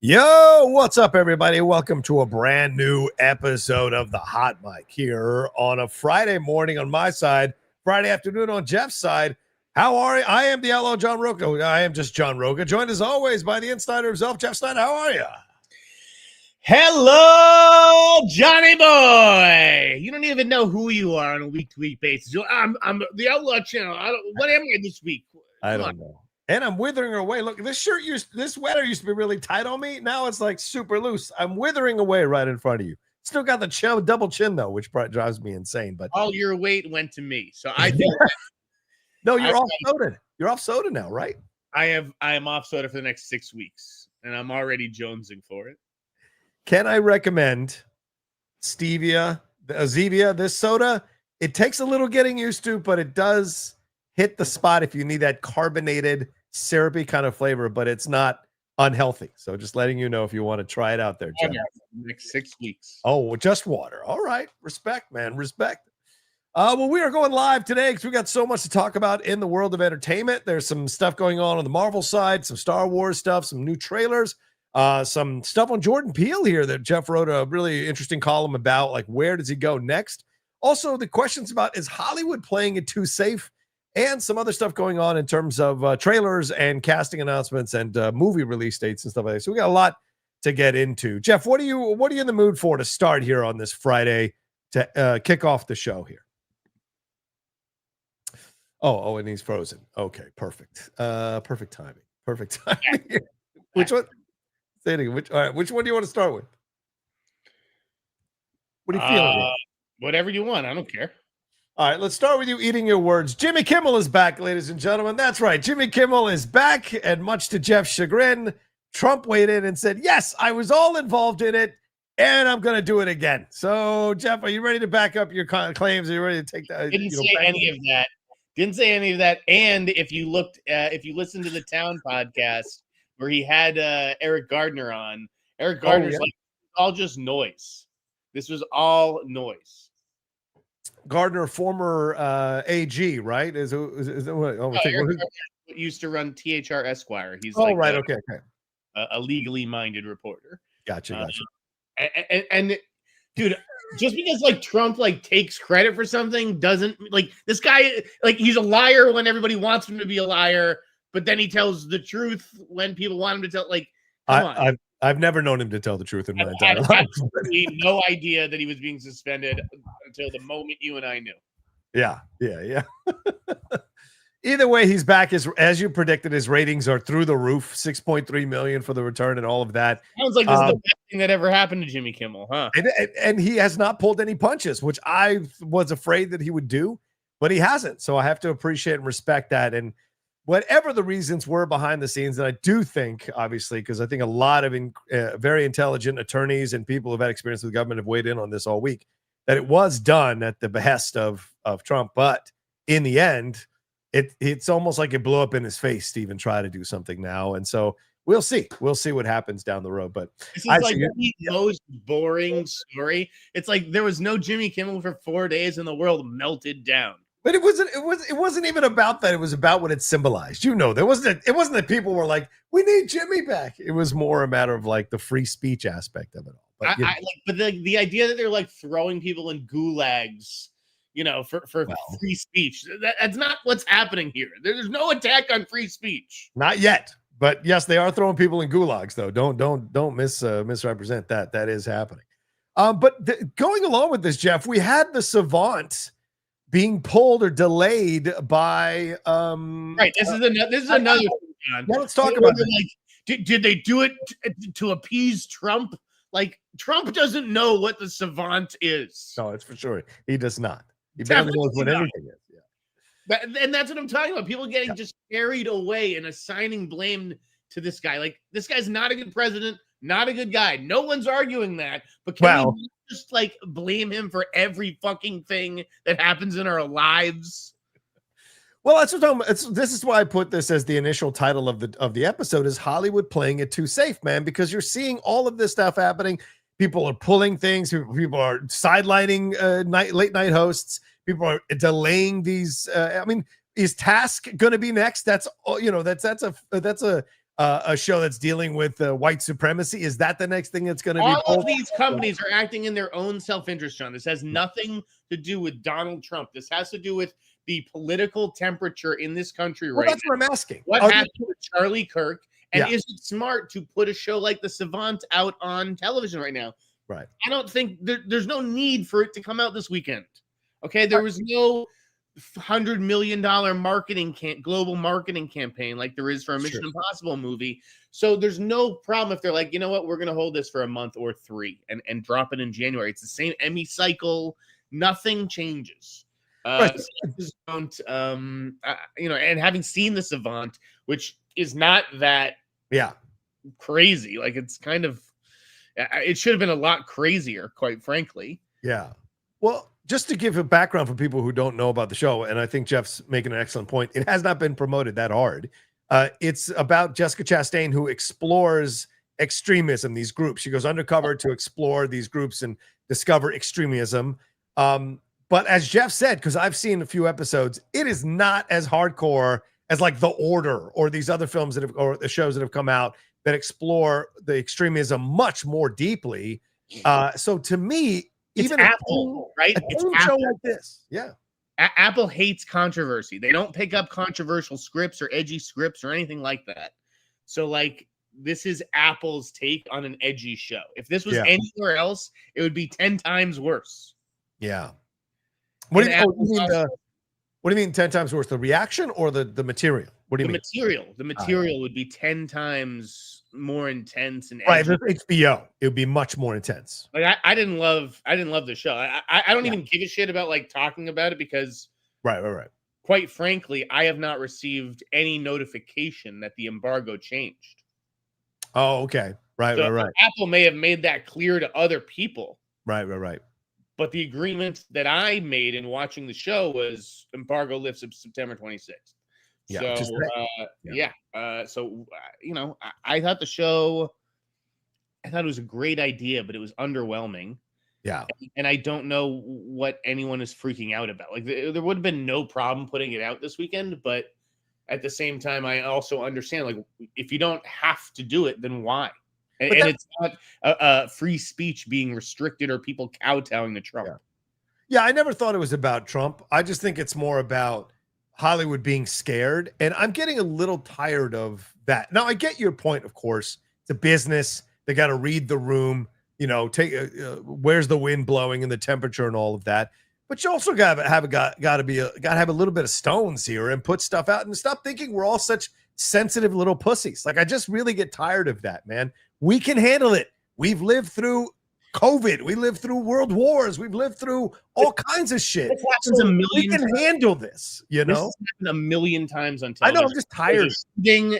Yo, what's up, everybody? Welcome to a brand new episode of the Hot Mic here on a Friday morning on my side, Friday afternoon on Jeff's side. How are you? I am the outlaw John Rocha. I am just John Rocha, joined as always by the Sneider himself, Jeff Sneider. How are you? Hello, Johnny boy. You don't even know who you are on a week-to-week basis. I'm the Outlaw Channel. What am I this week? I don't know. And I'm withering away. Look, this sweater used to be really tight on me. Now it's like super loose. I'm withering away right in front of you. Still got the double chin though, which drives me insane. But all your weight went to me. So I think no, you're off soda. You're off soda now, right? I am off soda for the next 6 weeks, and I'm already jonesing for it. Can I recommend Zevia, this soda? It takes a little getting used to, but it does hit the spot if you need that carbonated, syrupy kind of flavor, but it's not unhealthy. So just letting you know if you want to try it out there, Jeff. Next 6 weeks. Oh, just water. All right. Respect, man. Respect. Well, we are going live today because we got so much to talk about in the world of entertainment. There's some stuff going on the Marvel side, some Star Wars stuff, some new trailers. Some stuff on Jordan Peele here that Jeff wrote a really interesting column about, like where does he go next? Also, the questions about is Hollywood playing it too safe, and some other stuff going on in terms of trailers and casting announcements and movie release dates and stuff like that. So we got a lot to get into. Jeff, what are you in the mood for to start here on this Friday to kick off the show here? Oh, and he's frozen. Okay, perfect. Perfect timing. Perfect timing. Which one? Say it again. Which one do you want to start with? What are you feeling? Whatever you want. I don't care. All right, let's start with you eating your words. Jimmy Kimmel is back, ladies and gentlemen. That's right. Jimmy Kimmel is back, and much to Jeff's chagrin, Trump weighed in and said, yes, I was all involved in it, and I'm going to do it again. So, Jeff, are you ready to back up your claims? Are you ready to take that? Didn't say any of that. Didn't say any of that. And if you listened to the Town podcast, where he had Eric Gardner on. Eric Gardner's like, all just noise. This was all noise. Gardner, former AG, right? Is what? Eric Gardner used to run THR Esquire. He's right. Okay. A legally minded reporter. Gotcha. And dude, just because like Trump like takes credit for something doesn't like this guy like he's a liar when everybody wants him to be a liar. But then he tells the truth when people want him to tell. Like, come on. I've never known him to tell the truth in my entire life. Absolutely no idea that he was being suspended until the moment you and I knew. Yeah. Either way, he's back. As you predicted, his ratings are through the roof. 6.3 million for the return and all of that. Sounds like this is the best thing that ever happened to Jimmy Kimmel, huh? And he has not pulled any punches, which I was afraid that he would do, but he hasn't. So I have to appreciate and respect that. And whatever the reasons were behind the scenes, and I do think, obviously, because I think a lot of very intelligent attorneys and people who've had experience with the government have weighed in on this all week, that it was done at the behest of Trump. But in the end, it's almost like it blew up in his face to even try to do something now. And so we'll see. We'll see what happens down the road. But this is like the most boring story. It's like there was no Jimmy Kimmel for 4 days and the world melted down. But it wasn't even about that. It was about what it symbolized. It wasn't that people were like, we need Jimmy back. It was more a matter of like the free speech aspect of it all. But, but the idea that they're like throwing people in gulags, for free speech. That's not what's happening here. There's no attack on free speech. Not yet. But yes, they are throwing people in gulags though. Don't misrepresent that. That is happening. But going along with this, Jeff, we had the Savant being pulled or delayed by right. This is another thing. Now let's talk about like, did they do it to appease Trump? Like Trump doesn't know what the Savant is. No, it's for sure. He does not. He barely knows what anything is. Yeah. And that's what I'm talking about. People getting just carried away and assigning blame to this guy. Like this guy's not a good president, not a good guy. No one's arguing that. But can we just like blame him for every fucking thing that happens in our lives? Well, that's what I'm talking about. This is why I put this as the initial title of the episode is Hollywood playing it too safe, man, because you're seeing all of this stuff happening. People are pulling things. People are sidelining late night hosts. People are delaying these. Is Task going to be next? That's a a show that's dealing with white supremacy? Is that the next thing that's going to be? All of these companies are acting in their own self-interest, John. This has nothing to do with Donald Trump. This has to do with the political temperature in this country right now. That's what I'm asking. What happened with Charlie Kirk? And is it smart to put a show like The Savant out on television right now? Right. I don't think there's no need for it to come out this weekend. Okay, there was no $100 million global marketing campaign like there is for a Mission Impossible movie. So there's no problem if they're like, you know what, we're going to hold this for a month or 3 and drop it in January. It's the same Emmy cycle. Nothing changes. Don't, and having seen The Savant, which is not that crazy, like it's kind of, it should have been a lot crazier, quite frankly. Yeah. Well, just to give a background for people who don't know about the show, and I think Jeff's making an excellent point, it has not been promoted that hard. It's about Jessica Chastain, who explores extremism, these groups. She goes undercover to explore these groups and discover extremism. But as Jeff said, because I've seen a few episodes, it is not as hardcore as like The Order or these other films or the shows that have come out that explore the extremism much more deeply. So to me, it's even Apple, right? It's a show like this. Yeah. Apple hates controversy. They don't pick up controversial scripts or edgy scripts or anything like that. So like this is Apple's take on an edgy show. If this was anywhere else, it would be 10 times worse. Yeah. What do you mean 10 times worse? The reaction or the material? What do you mean? The material would be 10 times more intense and right. It's HBO. It would be much more intense. Like I didn't love the show. I don't even give a shit about like talking about it because right. Quite frankly, I have not received any notification that the embargo changed. Oh, okay. Right. Apple may have made that clear to other people. Right. But the agreement that I made in watching the show was embargo lifts September 26th. Yeah. So I thought the show, I thought it was a great idea, but it was underwhelming. Yeah. And I don't know what anyone is freaking out about. Like there would have been no problem putting it out this weekend, but at the same time, I also understand, like, if you don't have to do it, then why? And it's not free speech being restricted or people kowtowing to Trump. Yeah, I never thought it was about Trump. I just think it's more about Hollywood being scared. And I'm getting a little tired of that. Now, I get your point, of course. It's a business. They got to read the room, take where's the wind blowing and the temperature and all of that. But you also got to have a little bit of stones here and put stuff out and stop thinking we're all such sensitive little pussies. Like, I just really get tired of that, man. We can handle it. We've lived through COVID. We lived through world wars. We've lived through all kinds of shit. We can handle this, This has happened a million times on television. I know, I'm just tired.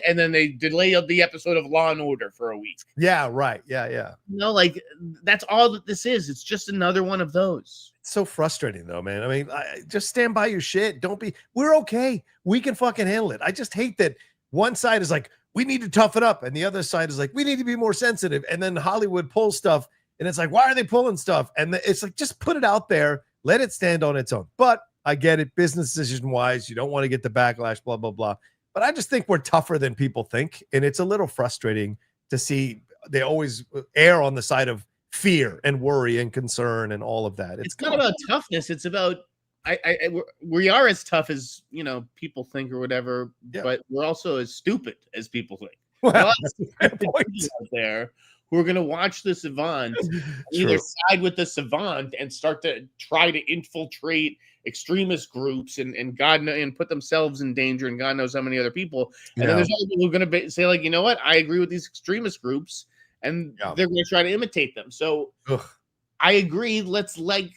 And then they delayed the episode of Law and Order for a week. Yeah, right. Yeah. Like, that's all that this is. It's just another one of those. It's so frustrating, though, man. I mean, just stand by your shit. We're okay. We can fucking handle it. I just hate that one side is like, we need to toughen up. And the other side is like, we need to be more sensitive. And then Hollywood pulls stuff. And it's like, why are they pulling stuff? And it's like, just put it out there. Let it stand on its own. But I get it. Business decision wise, you don't want to get the backlash, blah, blah, blah. But I just think we're tougher than people think. And it's a little frustrating to see they always err on the side of fear and worry and concern and all of that. It's not about toughness. It's about, we are as tough as, people think or whatever, but we're also as stupid as people think. Well, out there who are going to watch the Savant, either side with the Savant and start to try to infiltrate extremist groups and put themselves in danger and God knows how many other people. And then there's other people who are going to say, like, you know what? I agree with these extremist groups, and they're going to try to imitate them. So I agree. Let's let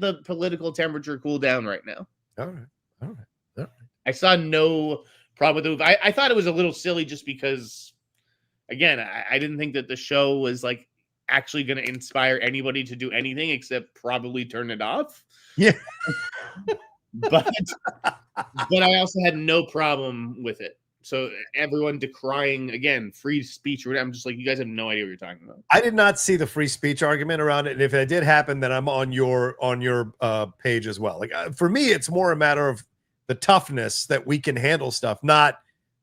the political temperature cool down right now. All right. I saw no problem with it. I thought it was a little silly just because, again, I didn't think that the show was like actually going to inspire anybody to do anything except probably turn it off. Yeah. but I also had no problem with it. So everyone decrying, again, free speech or whatever, I'm just like, you guys have no idea what you're talking about. I did not see the free speech argument around it. And if it did happen, then I'm on your page as well. Like, for me, it's more a matter of the toughness that we can handle stuff, not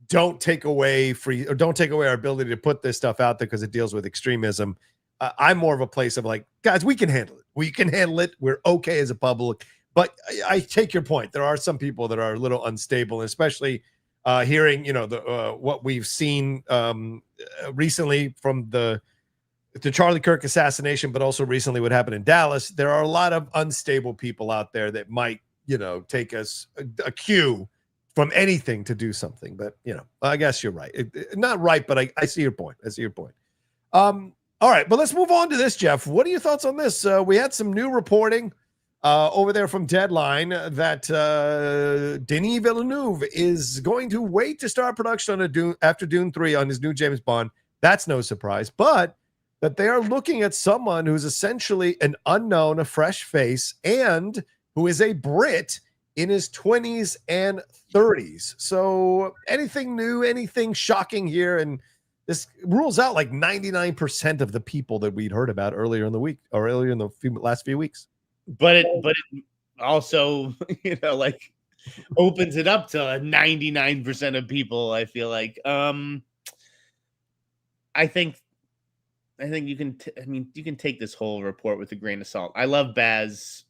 don't take away our ability to put this stuff out there because it deals with extremism. I'm more of a place of like, guys, we can handle it. We can handle it. We're okay as a public. But I take your point. There are some people that are a little unstable, especially hearing, what we've seen recently from the Charlie Kirk assassination, but also recently what happened in Dallas. There are a lot of unstable people out there that might, take us a cue from anything to do something. But, I guess you're right. Not right, but I see your point. All right, but let's move on to this, Jeff. What are your thoughts on this? We had some new reporting over there from Deadline that Denis Villenueve is going to wait to start production on after Dune 3 on his new James Bond. That's no surprise, but that they are looking at someone who's essentially an unknown, a fresh face, and who is a Brit in his 20s and 30s. So anything new, anything shocking here? And this rules out like 99% of the people that we'd heard about earlier in the week or earlier in the last few weeks. But it also, opens it up to 99% of people. I feel like, I think you can. You can take this whole report with a grain of salt. I love Baz.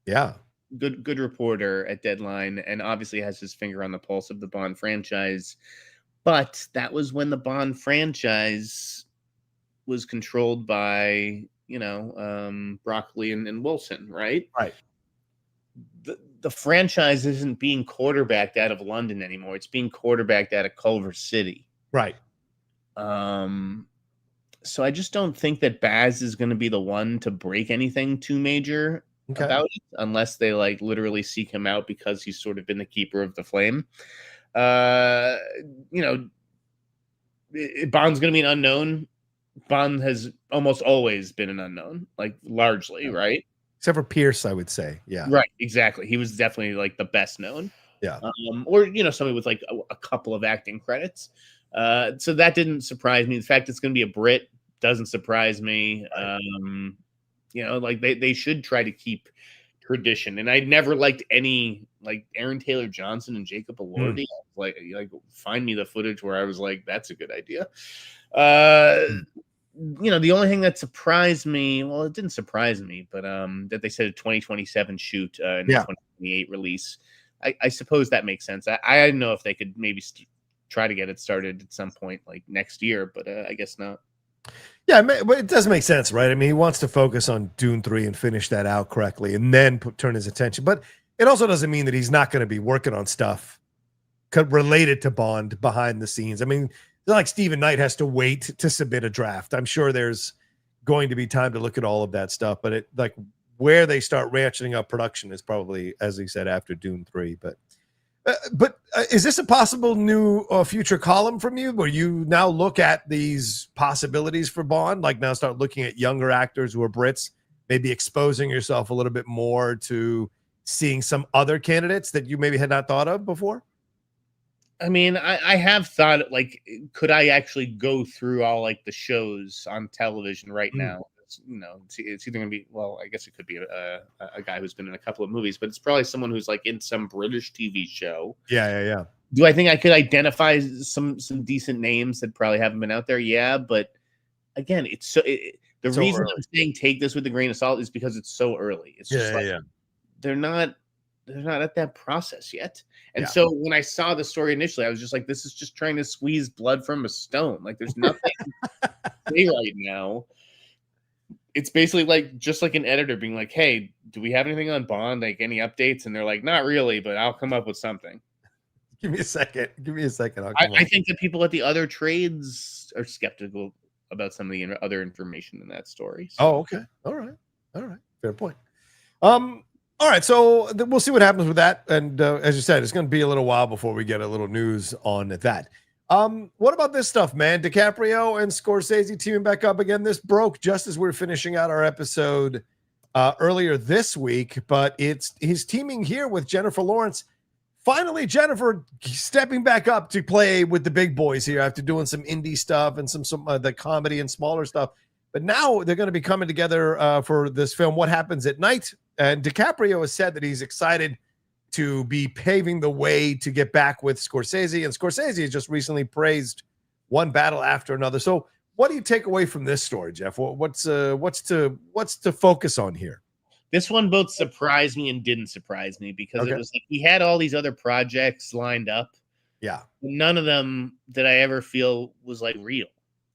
Yeah, good reporter at Deadline, and obviously has his finger on the pulse of the Bond franchise. But that was when the Bond franchise was controlled by, Broccoli and Wilson, right? Right. The franchise isn't being quarterbacked out of London anymore. It's being quarterbacked out of Culver City. Right. So I just don't think that Baz is going to be the one to break anything too major about it, unless they literally seek him out because he's sort of been the keeper of the flame. Bond's going to be an unknown. Bond has almost always been an unknown, largely, right? Except for Pierce, I would say. Yeah. Right, exactly. He was definitely the best known. Yeah. Or somebody with a couple of acting credits. So that didn't surprise me. The fact it's going to be a Brit doesn't surprise me. They should try to keep tradition. And I never liked any Aaron Taylor Johnson and Jacob Elordi. Find me the footage where I was like, that's a good idea. The only thing that surprised me, well, it didn't surprise me, but that they said a 2027 shoot and 2028 release. I suppose that makes sense. I didn't know if they could maybe try to get it started at some point next year, but I guess not. Yeah, but it does make sense, right? I mean, he wants to focus on Dune 3 and finish that out correctly and then turn his attention. But it also doesn't mean that he's not going to be working on stuff related to Bond behind the scenes. I mean, like Stephen Knight has to wait to submit a draft. I'm sure there's going to be time to look at all of that stuff, but where they start ratcheting up production is probably, as he said, after Dune 3. But is this a possible new future column from you where you now look at these possibilities for Bond, now start looking at younger actors who are Brits, maybe exposing yourself a little bit more to seeing some other candidates that you maybe had not thought of before? I mean, I have thought, could I actually go through all the shows on television right now? It's either going to be, well, I guess it could be a guy who's been in a couple of movies, but it's probably someone who's in some British TV show. Yeah. Do I think I could identify some decent names that probably haven't been out there? Yeah, but again, it's the reason early. I'm saying take this with a grain of salt is because it's so early. It's just they're not at that process yet. And so when I saw the story initially, I was just like, this is just trying to squeeze blood from a stone. There's nothing to say right now. It's basically just like an editor being like, hey, do we have anything on Bond? Any updates? And they're like, not really, but I'll come up with something. Give me a second. I think that people at the other trades are skeptical about some of the other information in that story. So. Oh, okay. All right. Fair point. All right. So we'll see what happens with that. And as you said, it's going to be a little while before we get a little news on that. What about this stuff, man? DiCaprio and Scorsese teaming back up again. This broke just as we were finishing out our episode earlier this week, but he's teaming here with Jennifer Lawrence. Finally, Jennifer stepping back up to play with the big boys here after doing some indie stuff and some the comedy and smaller stuff. But now they're going to be coming together for this film, What Happens at Night. And DiCaprio has said that he's excited to be paving the way to get back with Scorsese. And Scorsese has just recently praised one battle after another. So what do you take away from this story, Jeff? What's to focus on here? This one both surprised me and didn't surprise me because it was like he had all these other projects lined up. Yeah. None of them that I ever feel was like real.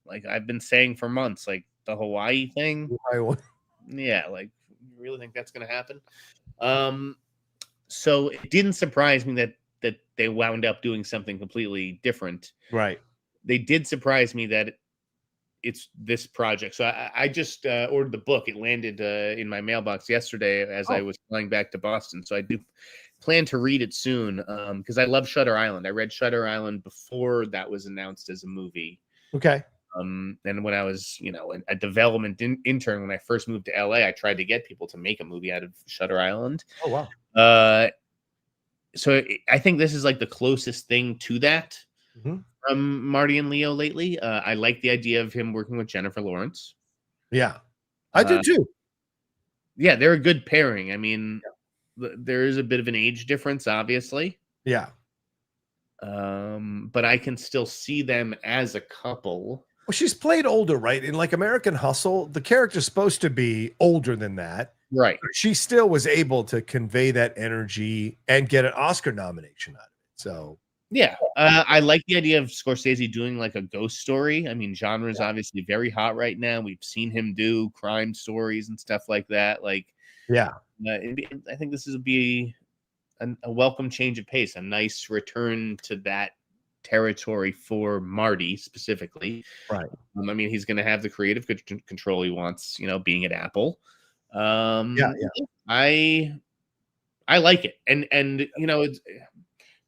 Like I've been saying for months, like the Hawaii thing. Yeah, like you really think that's gonna happen? So it didn't surprise me that they wound up doing something completely different. Right. They did surprise me that it's this project. So I just ordered the book. It landed in my mailbox yesterday as I was flying back to Boston. So I do plan to read it soon because I love Shutter Island. I read Shutter Island before that was announced as a movie. Okay. And when I was, a development intern, when I first moved to LA, I tried to get people to make a movie out of Shutter Island. Oh, wow. So I think this is like the closest thing to that from Marty and Leo lately. I like the idea of him working with Jennifer Lawrence. Yeah, I do too. Yeah, they're a good pairing. I mean, there is a bit of an age difference, obviously. Yeah. But I can still see them as a couple. Well, she's played older, right? In like American Hustle, the character's supposed to be older than that. Right. But she still was able to convey that energy and get an Oscar nomination out of it. So, yeah, I like the idea of Scorsese doing like a ghost story. I mean, genre is obviously very hot right now. We've seen him do crime stories and stuff like that. Like, yeah, I think this would be a welcome change of pace, a nice return to that territory for Marty specifically. Right. I mean, he's going to have the creative control he wants, being at Apple. Yeah. I like it. And it's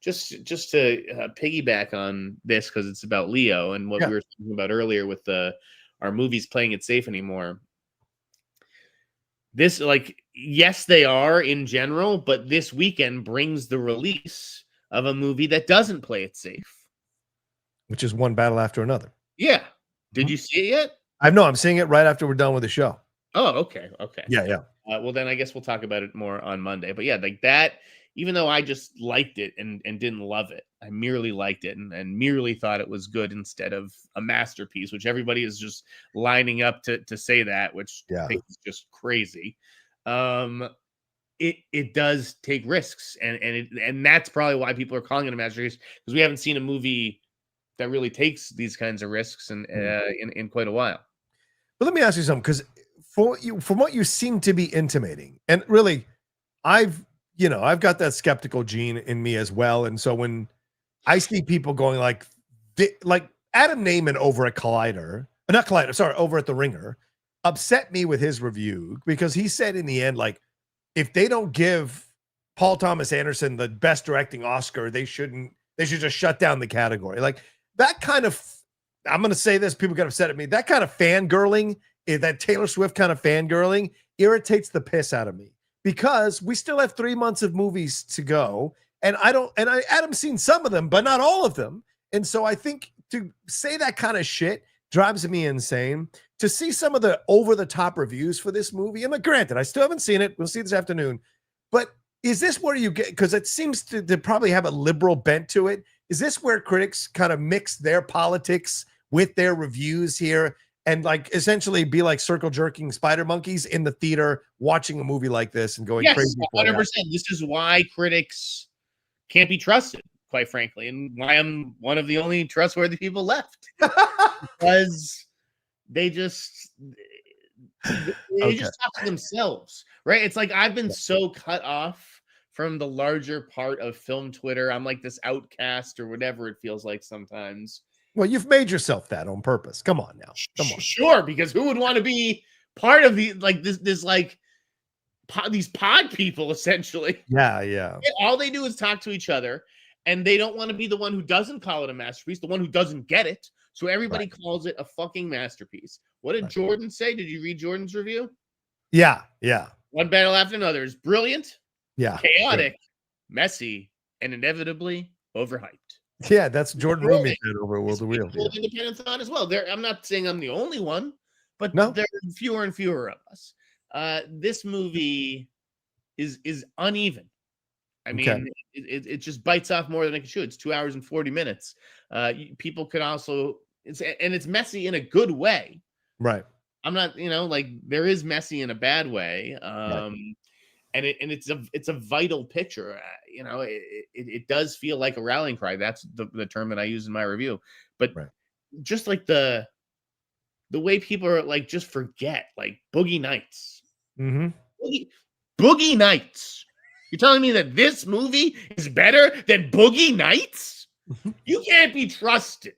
just to piggyback on this, because it's about Leo and what we were talking about earlier with our movies playing it safe anymore. This, yes, they are in general, but this weekend brings the release of a movie that doesn't play it safe. Which is one battle after another. Yeah. Did you see it yet? I'm seeing it right after we're done with the show. Oh, okay. Yeah. Well, then I guess we'll talk about it more on Monday. But yeah, like that, even though I just liked it and didn't love it, I merely liked it and merely thought it was good instead of a masterpiece, which everybody is just lining up to say that, which I think is just crazy. It does take risks, and that's probably why people are calling it a masterpiece, because we haven't seen a movie that really takes these kinds of risks in quite a while. But let me ask you something, because from what you seem to be intimating, and really, I've got that skeptical gene in me as well. And so when I see people going like Adam Naiman over at over at The Ringer, upset me with his review, because he said in the end, like, if they don't give Paul Thomas Anderson the best directing Oscar, they should just shut down the category. Like that kind of, I'm going to say this, people get upset at me. That kind of fangirling, that Taylor Swift kind of fangirling irritates the piss out of me, because we still have 3 months of movies to go. And Adam's seen some of them, but not all of them. And so I think to say that kind of shit drives me insane. To see some of the over-the-top reviews for this movie, and granted, I still haven't seen it. We'll see this afternoon. But is this where you get, because it seems to probably have a liberal bent to it, is this where critics kind of mix their politics with their reviews here and essentially be like circle jerking spider monkeys in the theater watching a movie like this and going crazy? 100%. This is why critics can't be trusted, quite frankly, and why I'm one of the only trustworthy people left. Because they just talk to themselves, right? It's like I've been so cut off from the larger part of film Twitter. I'm like this outcast or whatever it feels like sometimes. Well, you've made yourself that on purpose. Come on now. Come on. Sure, because who would want to be part of these pod people, essentially? Yeah. All they do is talk to each other, and they don't want to be the one who doesn't call it a masterpiece, the one who doesn't get it. So everybody calls it a fucking masterpiece. What did Jordan say? Did you read Jordan's review? Yeah. One battle after another is brilliant, chaotic, messy, and inevitably overhyped. Yeah, that's Jordan Rumi said over World of Wheels. Independent thought as well. I'm not saying I'm the only one, but no, there are fewer and fewer of us. This movie is uneven. I Okay. mean, it just bites off more than it can chew. It's 2 hours and 40 minutes. People could also, it's messy in a good way. Right. I'm not, like there is messy in a bad way. Right. And it's a vital picture. It does feel like a rallying cry. That's the term that I use in my review. But Right. just like the way people are like, just forget, like Boogie Nights. Mm-hmm. Boogie Nights. You're telling me that this movie is better than Boogie Nights? You can't be trusted.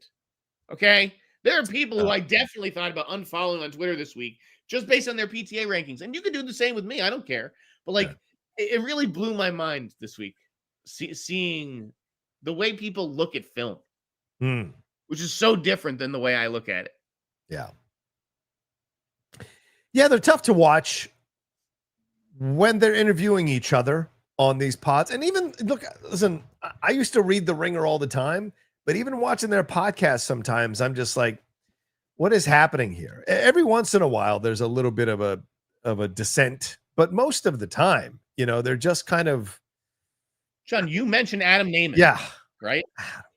Okay? There are people who I definitely thought about unfollowing on Twitter this week just based on their PTA rankings. And you can do the same with me. I don't care. But like, it really blew my mind this week seeing the way people look at film, which is so different than the way I look at it. Yeah. Yeah, they're tough to watch when they're interviewing each other on these pods. And even, listen, I used to read The Ringer all the time, but even watching their podcast sometimes, I'm just like, what is happening here? Every once in a while, there's a little bit of a dissent, but most of the time, they're just kind of. John, you mentioned Adam Naiman. Yeah. Right?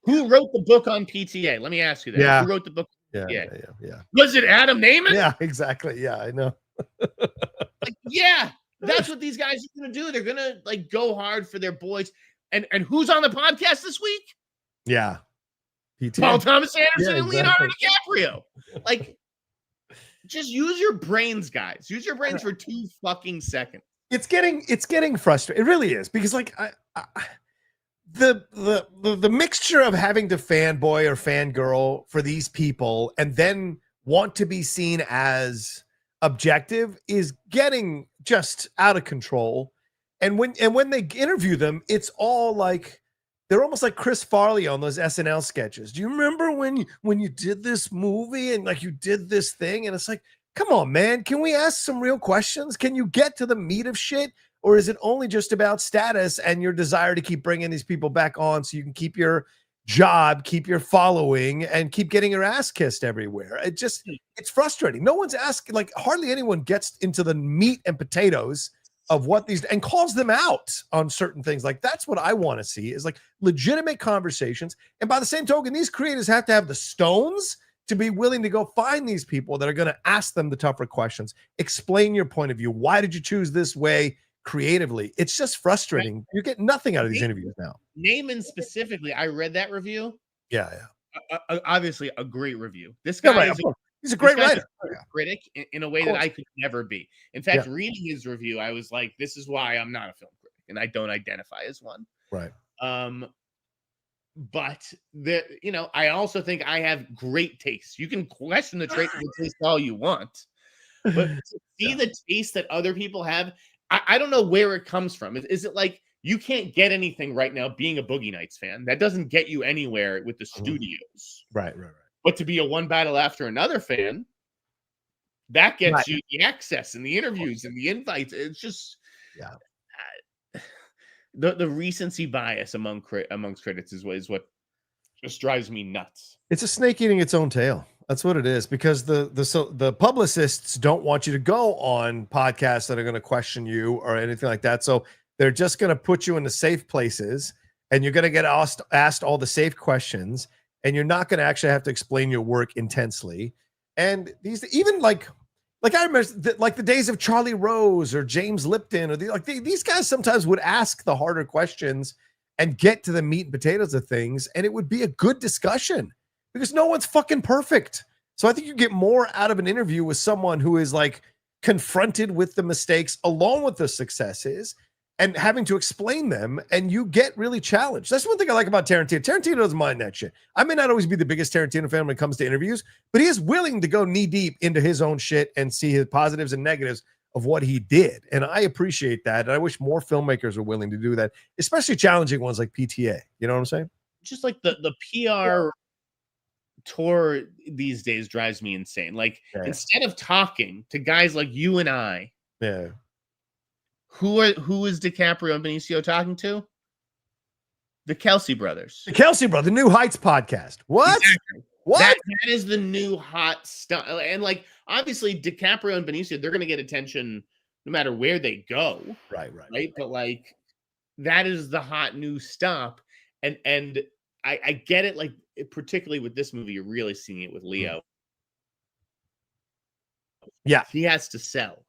Who wrote the book on PTA? Let me ask you that. Yeah. Who wrote the book? Yeah. Was it Adam Naiman? Yeah, exactly. Yeah, I know. Yeah, that's what these guys are going to do. They're going to like go hard for their boys. And who's on the podcast this week? Yeah. PTA. Paul Thomas Anderson and exactly. Leonardo DiCaprio. Like, just use your brains, guys. Use your brains for 2 fucking seconds. It's getting frustrating. It really is, because like the mixture of having to fanboy or fangirl for these people and then want to be seen as objective is getting just out of control. And when they interview them, it's all like they're almost like Chris Farley on those SNL sketches. Do you remember when you did this movie and like you did this thing? And it's like, come on, man, can we ask some real questions? Can you get to the meat of shit? Or is it only just about status and your desire to keep bringing these people back on so you can keep your job, keep your following, and keep getting your ass kissed everywhere? It's frustrating. No one's asking, like hardly anyone gets into the meat and potatoes of what these and calls them out on certain things. Like that's what I want to see is like legitimate conversations. And by the same token, these creators have to have the stones to be willing to go find these people that are going to ask them the tougher questions, explain your point of view. Why did you choose this way creatively? It's just frustrating. Right. You get nothing out of these interviews now. Naiman specifically, I read that review. Yeah. Obviously a great review. This guy he's a great writer. Critic in a way that I could never be. In fact, reading his review, I was like, this is why I'm not a film critic and I don't identify as one. Right. But I also think I have great taste. You can question the trait of the taste all you want, but to see the taste that other people have, I don't know where it comes from. Is it like you can't get anything right now being a Boogie Nights fan? That doesn't get you anywhere with the studios. Right. But to be a One Battle After Another fan, that gets you the access and the interviews and the invites. It's just the recency bias amongst critics is what just drives me nuts. It's a snake eating its own tail. That's what it is, because the publicists don't want you to go on podcasts that are going to question you or anything like that. So they're just going to put you in the safe places, and you're going to get asked all the safe questions, and you're not going to actually have to explain your work intensely. And these, even like I remember the days of Charlie Rose or James Lipton, or these guys sometimes would ask the harder questions and get to the meat and potatoes of things, and it would be a good discussion because no one's fucking perfect. So I think you get more out of an interview with someone who is like confronted with the mistakes along with the successes and having to explain them, and you get really challenged. That's one thing I like about Tarantino. Tarantino doesn't mind that shit. I may not always be the biggest Tarantino fan when it comes to interviews, but he is willing to go knee deep into his own shit and see his positives and negatives of what he did. And I appreciate that. And I wish more filmmakers were willing to do that, especially challenging ones like PTA. You know what I'm saying? Just like the PR tour these days drives me insane. Like instead of talking to guys like you and I, who is DiCaprio and Benicio talking to? The Kelsey brothers. The Kelsey brother, the New Heights podcast. What? Exactly. What? That is the new hot stuff. And like, obviously, DiCaprio and Benicio, they're going to get attention no matter where they go. Right. But like, that is the hot new stuff. And I get it, like particularly with this movie, you're really seeing it with Leo. Yeah. He has to sell.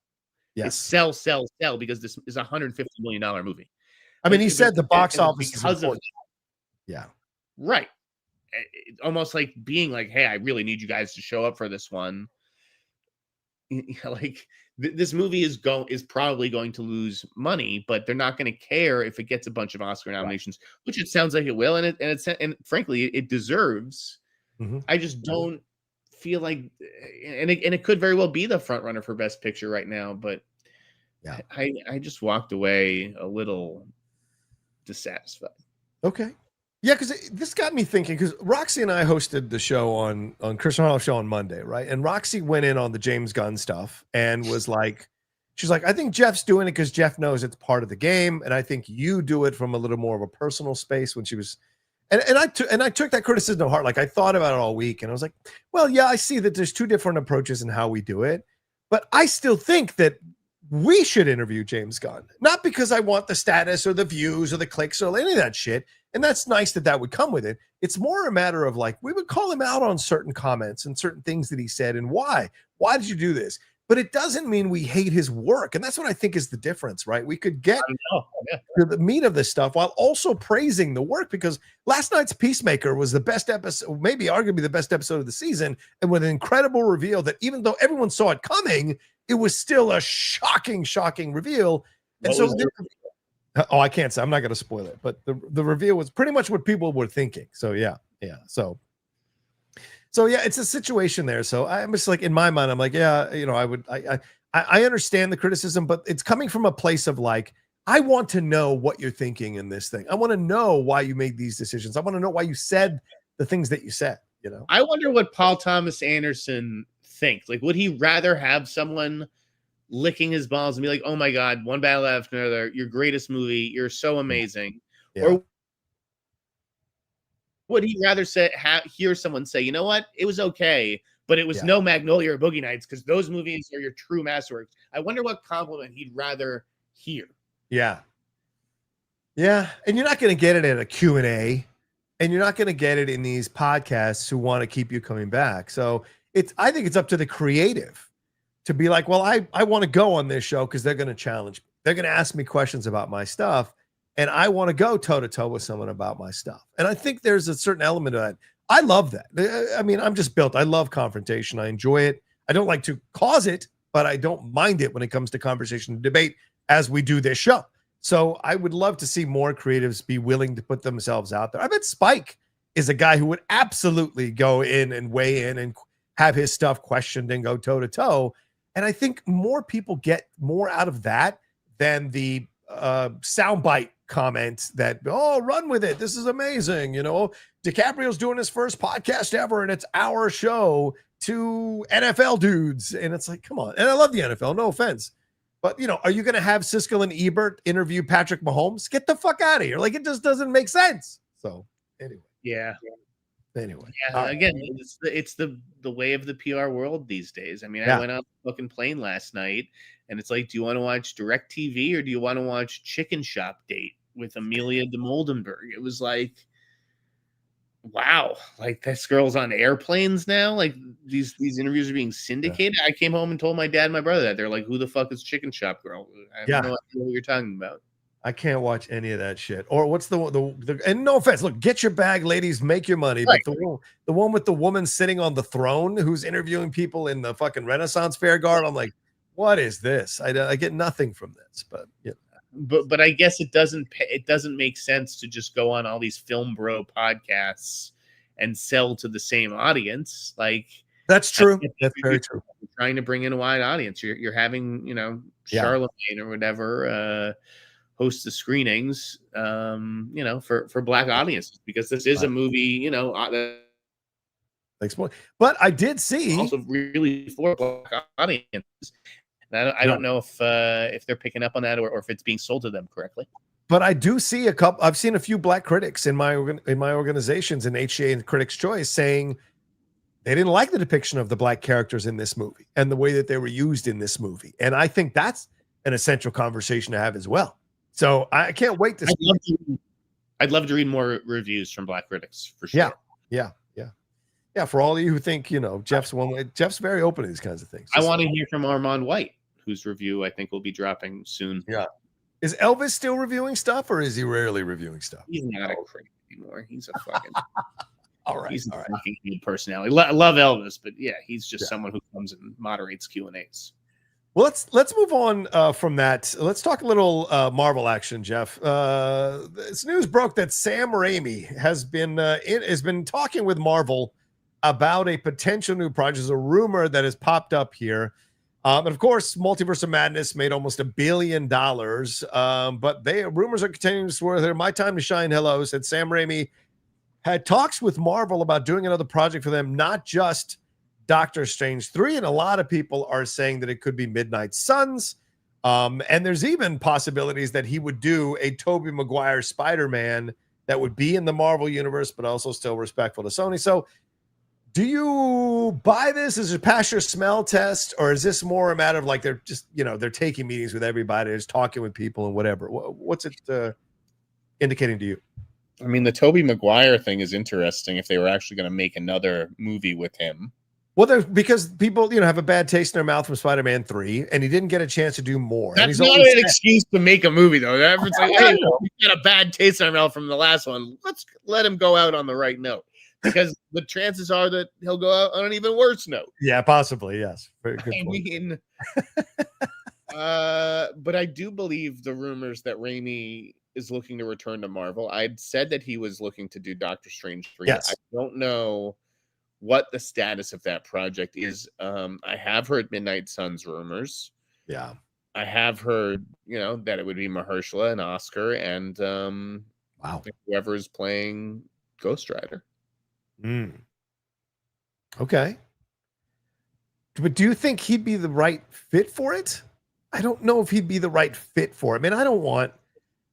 Yes. It's sell because this is a $150 million movie. I mean, he said the box office is important. Yeah. Right. Almost like being like, hey, I really need you guys to show up for this one. Like this movie is probably going to lose money, but they're not going to care if it gets a bunch of Oscar nominations, which it sounds like it will, and frankly, it deserves. Mm-hmm. I just don't feel like, and it could very well be the front runner for Best Picture right now, but yeah, I just walked away a little dissatisfied. Okay. Yeah, because this got me thinking, because Roxy and I hosted the show on Christian Harloff's show on Monday, right? And Roxy went in on the James Gunn stuff and was like, she's like, I think Jeff's doing it because Jeff knows it's part of the game. And I think you do it from a little more of a personal space when she was, and I took that criticism to heart. Like I thought about it all week and I was like, well, yeah, I see that there's two different approaches in how we do it. But I still think that we should interview James Gunn, not because I want the status or the views or the clicks or any of that shit. And that's nice that would come with it. It's more a matter of like, we would call him out on certain comments and certain things that he said and why. Why did you do this? But it doesn't mean we hate his work. And that's what I think is the difference, right? We could get to the meat of this stuff while also praising the work, because last night's Peacemaker was the best episode, maybe arguably the best episode of the season. And with an incredible reveal that even though everyone saw it coming, it was still a shocking reveal. And I can't say, I'm not going to spoil it, but the reveal was pretty much what people were thinking. So yeah. So yeah, it's a situation there. So I'm just like, in my mind, I'm like, yeah, I understand the criticism, but it's coming from a place of like, I want to know what you're thinking in this thing. I want to know why you made these decisions. I want to know why you said the things that you said, I wonder what Paul Thomas Anderson thinks. Like, would he rather have someone licking his balls and be like, oh my God, one battle after another, your greatest movie, you're so amazing? Yeah. Or would he rather hear someone say, you know what, it was okay, but it was no Magnolia or Boogie Nights because those movies are your true masterworks? I wonder what compliment he'd rather hear. Yeah. And you're not going to get it at a Q&A, and you're not going to get it in these podcasts who want to keep you coming back. So I think it's up to the creative to be like, well, I want to go on this show because they're going to challenge me. They're going to ask me questions about my stuff, and I want to go toe-to-toe with someone about my stuff. And I think there's a certain element of that. I love that. I mean, I'm just built. I love confrontation. I enjoy it. I don't like to cause it, but I don't mind it when it comes to conversation and debate as we do this show. So I would love to see more creatives be willing to put themselves out there. I bet Spike is a guy who would absolutely go in and weigh in and have his stuff questioned and go toe-to-toe. And I think more people get more out of that than the soundbite comment that, oh, run with it, this is amazing. DiCaprio's doing his first podcast ever, and it's our show to NFL dudes. And it's like, come on. And I love the NFL, no offense. But, are you going to have Siskel and Ebert interview Patrick Mahomes? Get the fuck out of here. Like, it just doesn't make sense. So, anyway. Yeah. Anyway. Yeah, again, it's the way of the PR world these days. I mean, I went on the fucking plane last night, and it's like, do you want to watch DirecTV or do you want to watch Chicken Shop Date with Amelia de Moldenberg? It was like, wow, like this girl's on airplanes now. Like these interviews are being syndicated. I came home and told my dad and my brother that. They're like, who the fuck is Chicken Shop Girl? I have no idea what you're talking about. I can't watch any of that shit. Or what's the and no offense, look, get your bag, ladies, make your money. Right. But the one with the woman sitting on the throne who's interviewing people in the fucking Renaissance Fair guard, I'm like, what is this? I get nothing from this. But But I guess it doesn't make sense to just go on all these Film Bro podcasts and sell to the same audience. Like that's true. That's very true. Trying to bring in a wide audience. You're having, Charlemagne or whatever host the screenings, for Black audiences, because this is a movie, but I did see also really for Black audiences. I don't know if they're picking up on that or if it's being sold to them correctly. But I do see I've seen a few Black critics in my organizations in HCA and Critics' Choice saying they didn't like the depiction of the Black characters in this movie and the way that they were used in this movie. And I think that's an essential conversation to have as well. So I can't wait to see. I'd love to read more reviews from Black critics for sure. Yeah. For all of you who think, Jeff's one way, Jeff's very open to these kinds of things. I want to hear from Armand White, whose review I think will be dropping soon. Yeah. Is Elvis still reviewing stuff, or is he rarely reviewing stuff? He's not a critic anymore. He's a fucking all right. He's a fucking good personality. Love Elvis, but yeah, he's just someone who comes and moderates Q&As. Well, let's move on from that. Let's talk a little Marvel action, Jeff. This news broke that Sam Raimi has been talking with Marvel about a potential new project. There's a rumor that has popped up here. And of course, Multiverse of Madness made almost $1 billion. But rumors are continuing to swirl here. My Time to Shine, hello, said Sam Raimi had talks with Marvel about doing another project for them, not just Doctor Strange 3. And a lot of people are saying that it could be Midnight Suns. And there's even possibilities that he would do a Tobey Maguire Spider-Man that would be in the Marvel universe, but also still respectful to Sony. So do you buy this? Is it pass your smell test, or is this more a matter of like they're just, they're taking meetings with everybody, just talking with people and whatever? What's it indicating to you? I mean, the Tobey Maguire thing is interesting if they were actually going to make another movie with him. Well, because people, have a bad taste in their mouth from Spider-Man 3, and he didn't get a chance to do more. That's not an excuse to make a movie, though. It's like, hey, we got a bad taste in our mouth from the last one. Let's let him go out on the right note. Because the chances are that he'll go out on an even worse note. Yeah, possibly, yes. Very good point. mean, but I do believe the rumors that Raimi is looking to return to Marvel. I'd said that he was looking to do Doctor Strange 3. Yes. I don't know what the status of that project is. I have heard Midnight Suns rumors. Yeah. I have heard, that it would be Mahershala and Oscar and whoever is playing Ghost Rider. Okay. But do you think he'd be the right fit for it? I don't know if he'd be the right fit for it. I mean, I don't want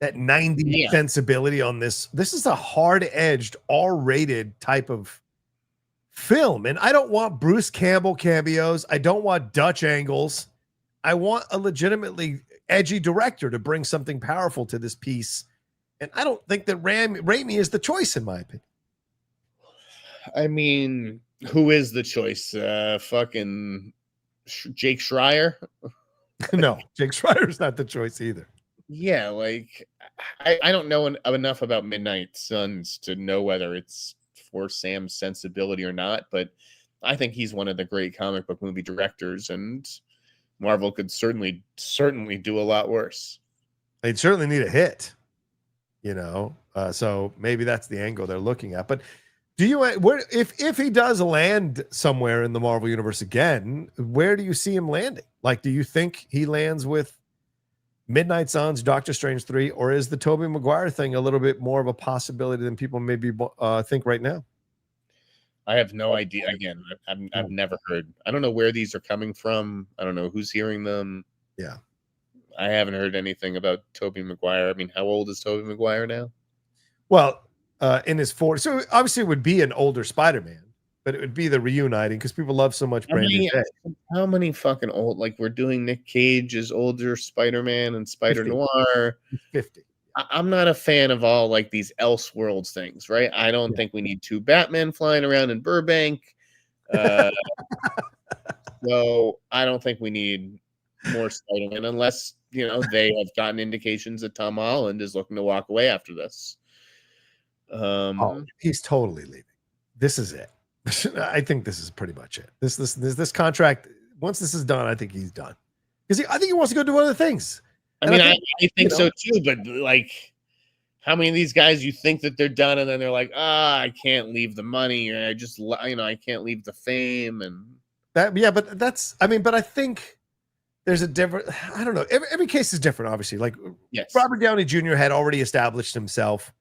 that 90 sensibility on this. This is a hard-edged, R-rated type of film. And I don't want Bruce Campbell cameos. I don't want Dutch angles. I want a legitimately edgy director to bring something powerful to this piece. And I don't think that Raimi is the choice, in my opinion. I mean, who is the choice? Fucking Jake Schreier? No, Jake Schreier's not the choice either. Yeah, like I don't know enough about Midnight Suns to know whether it's for Sam's sensibility or not, but I think he's one of the great comic book movie directors, and Marvel could certainly do a lot worse. They'd certainly need a hit, so maybe that's the angle they're looking at. But do you, if he does land somewhere in the Marvel universe again, where do you see him landing? Like, do you think he lands with Midnight Suns, Doctor Strange 3, or is the Tobey Maguire thing a little bit more of a possibility than people maybe think right now? I have no idea. Again, I've never heard. I don't know where these are coming from. I don't know who's hearing them. Yeah. I haven't heard anything about Tobey Maguire. I mean, how old is Tobey Maguire now? Well, in his 40s. So obviously it would be an older Spider-Man, but it would be the reuniting because people love so much Brandon Day. How many fucking old, like we're doing Nick Cage's older Spider-Man and Spider-Noir. 50. I'm not a fan of all like these Elseworlds things, right? I don't think we need 2 Batman flying around in Burbank. So I don't think we need more Spider-Man unless, they have gotten indications that Tom Holland is looking to walk away after this. He's totally leaving. This is it. I think this is pretty much it. This contract, once this is done, I think he's done. Because I think he wants to go do other things. I mean, I think so too, but like, how many of these guys you think that they're done and then they're like, I can't leave the money, or I can't leave the fame and that. Yeah, but but I think there's a different. I don't know. Every case is different, obviously. Like, Robert Downey Jr. had already established himself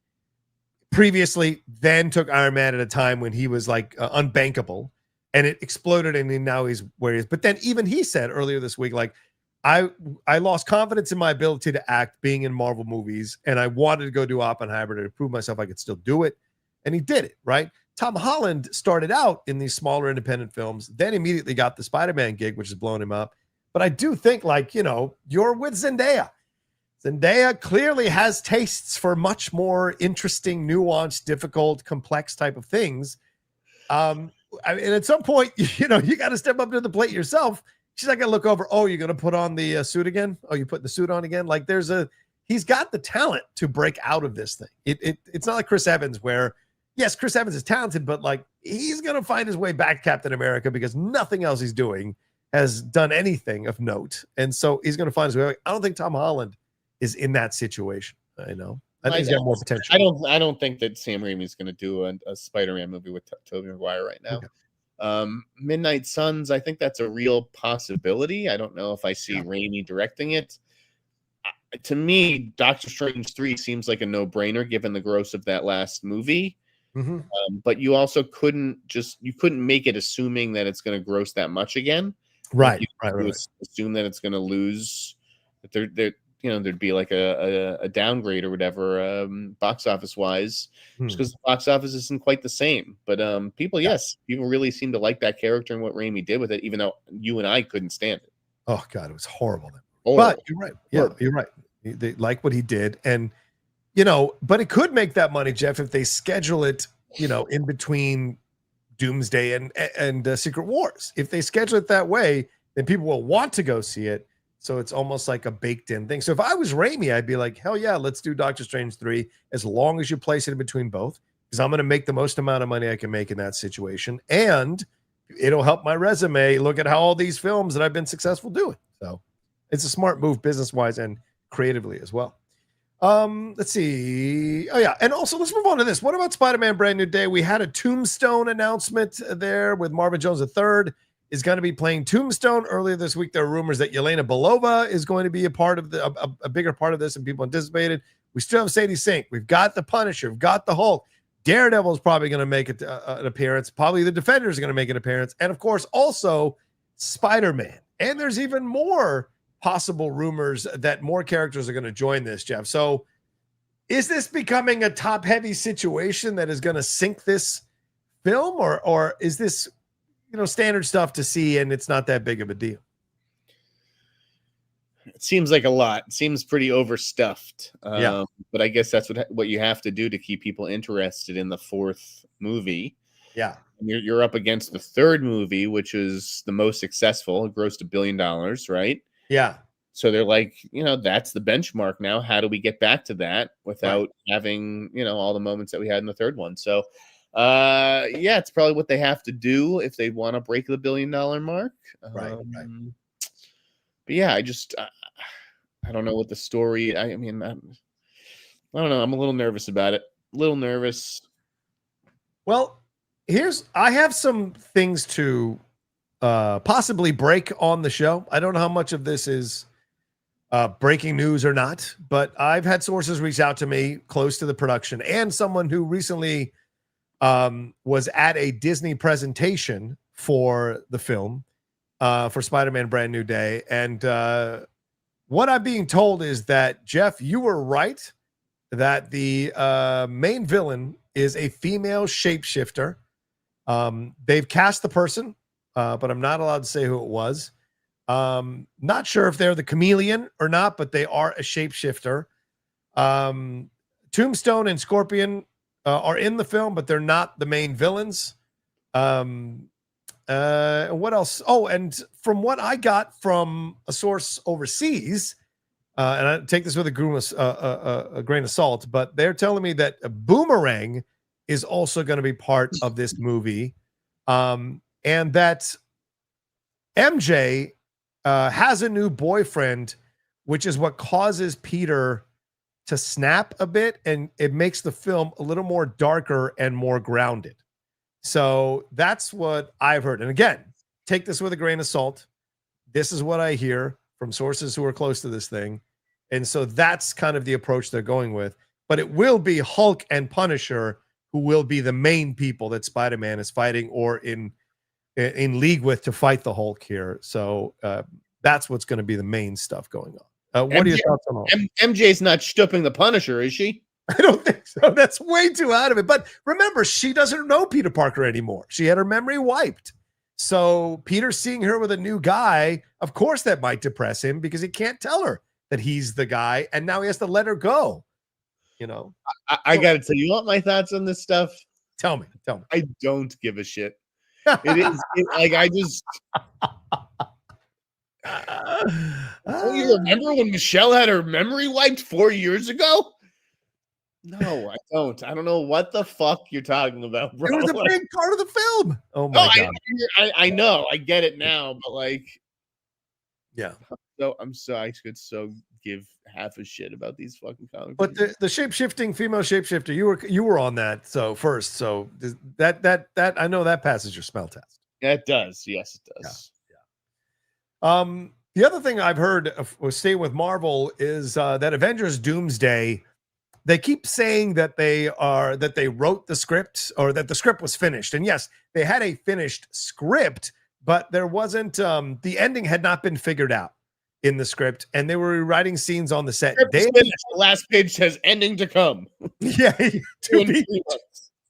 previously, then took Iron Man at a time when he was like unbankable, and it exploded, and now he's where he is. But then even he said earlier this week, like, I lost confidence in my ability to act being in Marvel movies, and I wanted to go do Oppenheimer to prove myself I could still do it, and he did it, right? Tom Holland started out in these smaller independent films, then immediately got the Spider-Man gig, which has blown him up. But I do think, like, you're with Zendaya. Zendaya clearly has tastes for much more interesting, nuanced, difficult, complex type of things. And at some point, you got to step up to the plate yourself. She's not going to look over. Oh, you're going to put on the suit again? Oh, you put the suit on again? Like he's got the talent to break out of this thing. It's not like Chris Evans where, yes, Chris Evans is talented, but like he's going to find his way back to Captain America because nothing else he's doing has done anything of note. And so he's going to find his way. I don't think Tom Holland is in that situation. I think he's got more potential. I don't think that Sam Raimi is going to do a Spider-Man movie with Tobey Maguire right now. Okay. Midnight Suns, I think that's a real possibility. I don't know if I see Raimi directing it. To me, Doctor Strange 3 seems like a no-brainer given the gross of that last movie. Mm-hmm. But you also couldn't make it assuming that it's going to gross that much again. Right. Assume that it's going to lose. That there'd be like a downgrade or whatever, box office wise, just because the box office isn't quite the same. But people really seem to like that character and what Raimi did with it, even though you and I couldn't stand it. Oh God, it was horrible. But you're right. Yeah, you're right. They like what he did, and but it could make that money, Jeff, if they schedule it, in between Doomsday and Secret Wars. If they schedule it that way, then people will want to go see it. So it's almost like a baked in thing. So if I was Raimi, I'd be like, hell yeah, let's do Doctor Strange 3 as long as you place it in between both, because I'm going to make the most amount of money I can make in that situation. And it'll help my resume. Look at how all these films that I've been successful doing. So it's a smart move business-wise and creatively as well. Let's see. Oh yeah. And also let's move on to this. What about Spider-Man Brand New Day? We had a Tombstone announcement there with Marvin Jones III is going to be playing Tombstone. Earlier this week, there were rumors that Yelena Belova is going to be a part of a bigger part of this than people anticipated. We still have Sadie Sink. We've got the Punisher. We've got the Hulk. Daredevil is probably going to make an appearance. Probably the Defenders are going to make an appearance. And of course, also Spider-Man. And there's even more possible rumors that more characters are going to join this, Jeff. So is this becoming a top-heavy situation that is going to sink this film? Or is this standard stuff to see, and it's not that big of a deal? It seems like a lot. It seems pretty overstuffed. Yeah. But I guess that's what you have to do to keep people interested in the fourth movie. Yeah. You're up against the third movie, which is the most successful. It grossed $1 billion, right? Yeah. So they're like, that's the benchmark now. How do we get back to that without having, all the moments that we had in the third one? So it's probably what they have to do if they want to break the $1 billion mark. Right. But yeah, I don't know what the story. I don't know. I'm a little nervous about it. A little nervous. Well, I have some things to possibly break on the show. I don't know how much of this is breaking news or not, but I've had sources reach out to me close to the production and someone who recently was at a Disney presentation for the film for Spider-Man Brand New Day. And what I'm being told is that, Jeff, you were right that the main villain is a female shapeshifter. They've cast the person, but I'm not allowed to say who it was. Not sure if they're the chameleon or not, but they are a shapeshifter. Tombstone and Scorpion are in the film, but they're not the main villains. What else? Oh, and from what I got from a source overseas, and I take this with a grain of salt, but they're telling me that a Boomerang is also going to be part of this movie, and that MJ has a new boyfriend, which is what causes Peter to snap a bit, and it makes the film a little more darker and more grounded. So that's what I've heard. And again, take this with a grain of salt. This is what I hear from sources who are close to this thing. And so that's kind of the approach they're going with. But it will be Hulk and Punisher who will be the main people that Spider-Man is fighting or in league with to fight the Hulk here. So that's what's going to be the main stuff going on. What are your thoughts on Hulk? MJ's not stooping the Punisher, is she? I don't think so. That's way too out of it. But remember, she doesn't know Peter Parker anymore. She had her memory wiped. So Peter seeing her with a new guy, of course that might depress him because he can't tell her that he's the guy, and now he has to let her go. You know, I got to tell you what my thoughts on this stuff. Tell me. I don't give a shit. Like I just. Don't you remember when Michelle had her memory wiped 4 years ago? No, I don't. I don't know what the fuck you're talking about, bro. It was a big part of the film. Oh my god! I know. I get it now, but like, yeah. So I could give half a shit about these fucking comics. But the shape-shifting female shapeshifter, you were on that first. So that I know that passes your smell test. Yeah, it does. Yes, it does. Yeah. The other thing I've heard staying with Marvel is that Avengers Doomsday. They keep saying that they wrote the script or that the script was finished. And yes, they had a finished script, but there wasn't the ending had not been figured out in the script, and they were rewriting scenes on the set. The last page says ending to come. Yeah,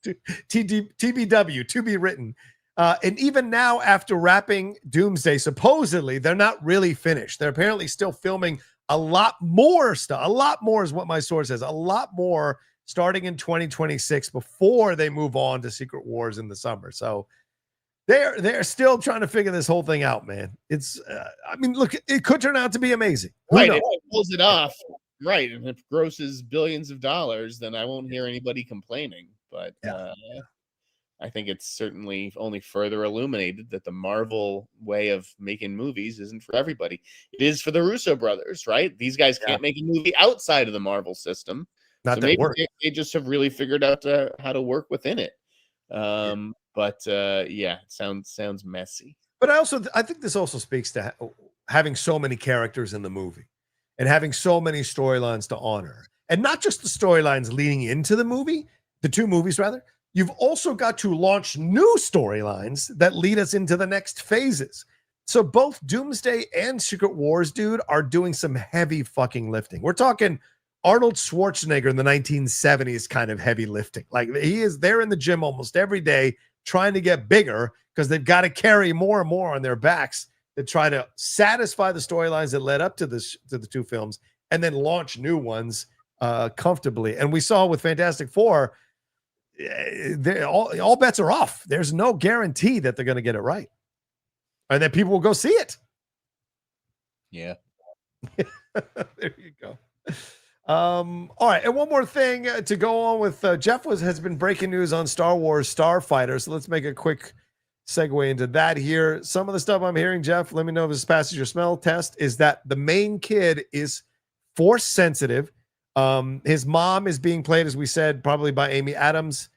TBW, to be written. And even now, after wrapping Doomsday, supposedly they're not really finished. They're apparently still filming a lot more stuff. A lot more is what my source says. A lot more starting in 2026 before they move on to Secret Wars in the summer. So they're still trying to figure this whole thing out, man. It's I mean, look, it could turn out to be amazing. Right, if it pulls it off, right, and if it grosses billions of dollars, then I won't hear anybody complaining. But I think it's certainly only further illuminated that the Marvel way of making movies isn't for everybody. It is for the Russo brothers, right? These guys can't make a movie outside of the Marvel system. Not so that maybe work. they just have really figured out how to work within it. But it sounds messy. But I think this also speaks to having so many characters in the movie and having so many storylines to honor, and not just the storylines leading into the movie, the two movies rather. You've also got to launch new storylines that lead us into the next phases. So both Doomsday and Secret Wars, dude, are doing some heavy fucking lifting. We're talking Arnold Schwarzenegger in the 1970s kind of heavy lifting. Like they're in the gym almost every day trying to get bigger because they've got to carry more and more on their backs to try to satisfy the storylines that led up to the two films and then launch new ones comfortably. And we saw with Fantastic Four, all bets are off. There's no guarantee that they're going to get it right and that people will go see it. Yeah. There you go. All right. And one more thing to go on with Jeff has been breaking news on Star Wars Starfighter. So let's make a quick segue into that here. Some of the stuff I'm hearing, Jeff, let me know if this passes your smell test, is that the main kid is force sensitive. His mom is being played, as we said, probably by Amy Adams.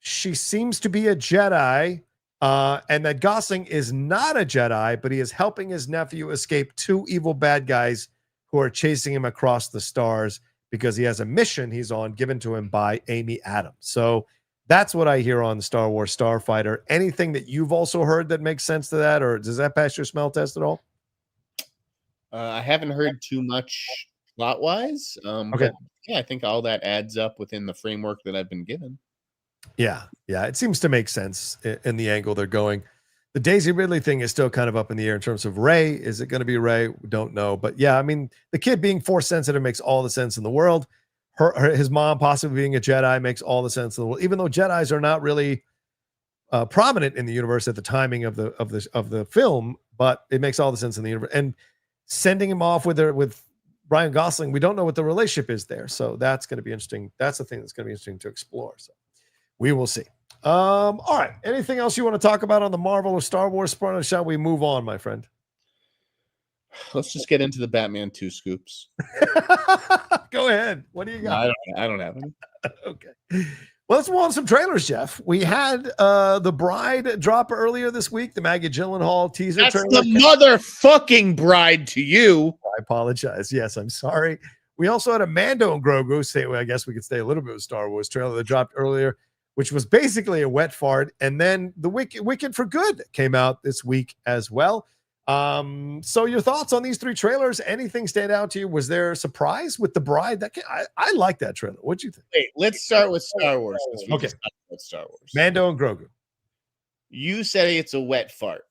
She seems to be a Jedi, and that Gosling is not a Jedi, but he is helping his nephew escape two evil bad guys who are chasing him across the stars because he has a mission he's on given to him by Amy Adams. So that's what I hear on Star Wars Starfighter. Anything that you've also heard that makes sense to that, or does that pass your smell test at all? I haven't heard too much plot-wise. Okay. But yeah, I think all that adds up within the framework that I've been given. Yeah, it seems to make sense in the angle they're going. The Daisy Ridley thing is still kind of up in the air in terms of Rey. Is it going to be Rey? We don't know. But yeah, I mean, the kid being force sensitive makes all the sense in the world. His mom possibly being a Jedi makes all the sense in the world, even though Jedis are not really prominent in the universe at the timing of the film, but it makes all the sense in the universe. And sending him off with Ryan Gosling, we don't know what the relationship is there. So that's going to be interesting. That's the thing that's going to be interesting to explore. So we will see. All right. Anything else you want to talk about on the Marvel or Star Wars front, or shall we move on, my friend? Let's just get into the Batman 2 scoops. Go ahead. What do you got? No, I don't have any. Okay. Well, let's move on to some trailers, Jeff. We had The Bride drop earlier this week, the Maggie Gyllenhaal teaser. That's trailer. the motherfucking bride to you. I apologize. Yes, I'm sorry. We also had a Mando and Grogu. I guess we could stay a little bit with Star Wars trailer that dropped earlier, which was basically a wet fart. And then the Wicked for Good came out this week as well. So your thoughts on these three trailers? Anything stand out to you? Was there a surprise with The Bride? I like that trailer. What'd you think? Wait, let's start with Star Wars. Okay. Star Wars. Mando and Grogu. You say it's a wet fart.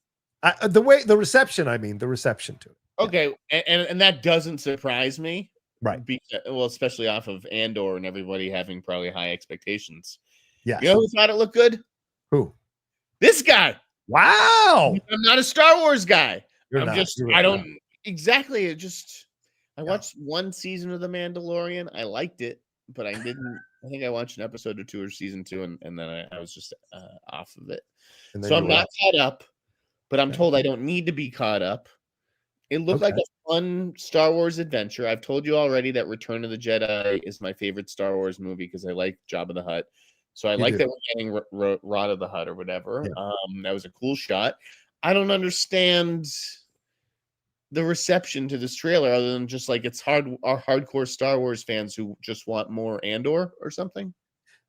The reception to it. Okay, and that doesn't surprise me. Right. Well, especially off of Andor and everybody having probably high expectations. Yes. You know who thought it looked good? Who? This guy. Wow. I'm not a Star Wars guy. You're not. You're really I don't not. exactly. I watched one season of The Mandalorian. I liked it, but I didn't. I think I watched an episode or two of season 2, and then I was just off of it. So I'm not caught up, but I'm told I don't need to be caught up. It looked like a fun Star Wars adventure. I've told you already that Return of the Jedi is my favorite Star Wars movie because I like Jabba the Hutt. So I like that we're getting Rod of the Hutt or whatever. Yeah. That was a cool shot. I don't understand the reception to this trailer other than just like it's our hardcore Star Wars fans who just want more Andor or something.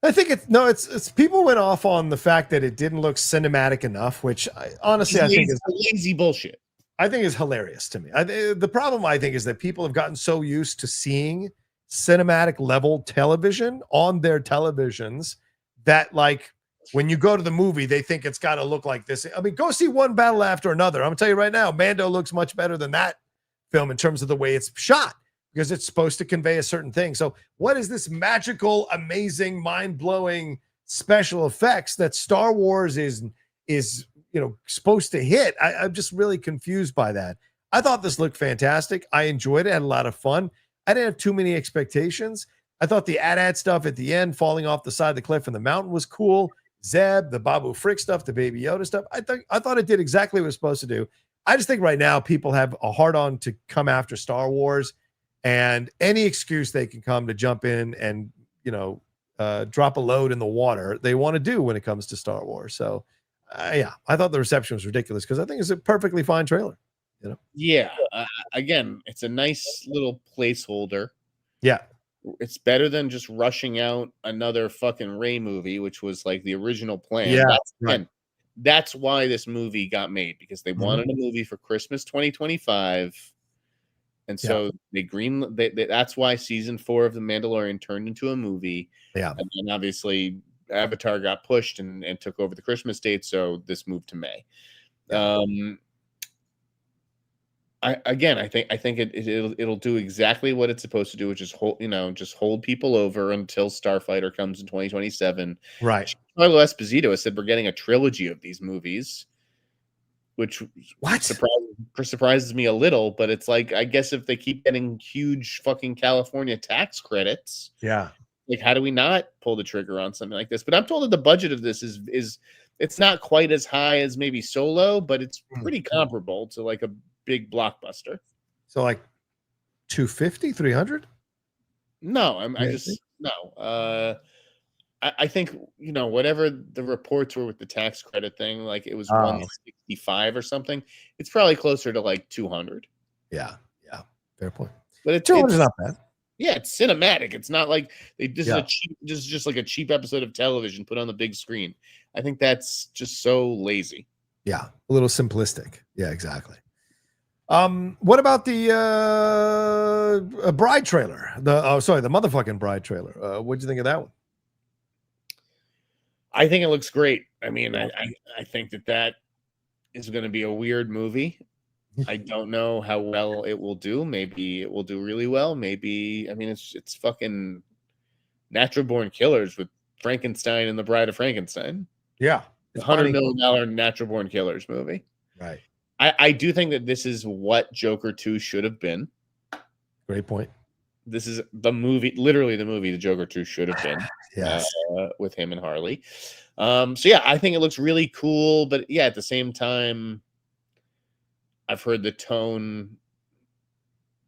I think it's people went off on the fact that it didn't look cinematic enough, which I think is lazy bullshit. I think is hilarious to me. The problem I think is that people have gotten so used to seeing cinematic level television on their televisions that like when you go to the movie, they think it's got to look like this. I mean, go see one battle after another. I'm gonna tell you right now, Mando looks much better than that film in terms of the way it's shot because it's supposed to convey a certain thing. So what is this magical, amazing, mind-blowing special effects that Star Wars is supposed to hit? I'm just really confused by that. I thought this looked fantastic. I enjoyed it. I had a lot of fun. I didn't have too many expectations. I thought the AT-AT stuff at the end, falling off the side of the cliff in the mountain was cool. Zeb, the Babu Frick stuff, the Baby Yoda stuff. I thought it did exactly what it was supposed to do. I just think right now people have a hard on to come after Star Wars, and any excuse they can come to jump in and drop a load in the water they want to do when it comes to Star Wars. So I thought the reception was ridiculous because I think it's a perfectly fine trailer. Yeah. Again, it's a nice little placeholder. Yeah. It's better than just rushing out another fucking Ray movie, which was like the original plan. Yeah. That's why this movie got made, because they wanted a movie for Christmas 2025. And so that's why season 4 of The Mandalorian turned into a movie. Yeah. And then obviously Avatar got pushed and took over the Christmas date. So this moved to May. Yeah. I think it'll do exactly what it's supposed to do, which is hold people over until Starfighter comes in 2027. Right. Carlo Esposito has said we're getting a trilogy of these movies, which surprises me a little, but it's like, I guess if they keep getting huge fucking California tax credits, like how do we not pull the trigger on something like this? But I'm told that the budget of this is it's not quite as high as maybe Solo, but it's pretty comparable to like a big blockbuster. So like 250, 300? No, I think whatever the reports were with the tax credit thing, like it was 165 or something. It's probably closer to like 200. Yeah, fair point. But it's not bad. Yeah, it's cinematic. It's not like this is just like a cheap episode of television put on the big screen. I think that's just so lazy. Yeah, a little simplistic. Yeah, exactly. What about the Bride trailer? The motherfucking Bride trailer. What'd you think of that one? I think it looks great. I mean, I think that is going to be a weird movie. I don't know how well it will do. Maybe it will do really well. Maybe, I mean, it's fucking Natural Born Killers with Frankenstein and the Bride of Frankenstein. Yeah. $100 million Natural Born Killers movie. Right. I do think that this is what Joker 2 should have been. Great point. This is the movie, literally the movie the Joker 2 should have been. Yes. With him and Harley. So yeah, I think it looks really cool, but yeah, at the same time, I've heard the tone,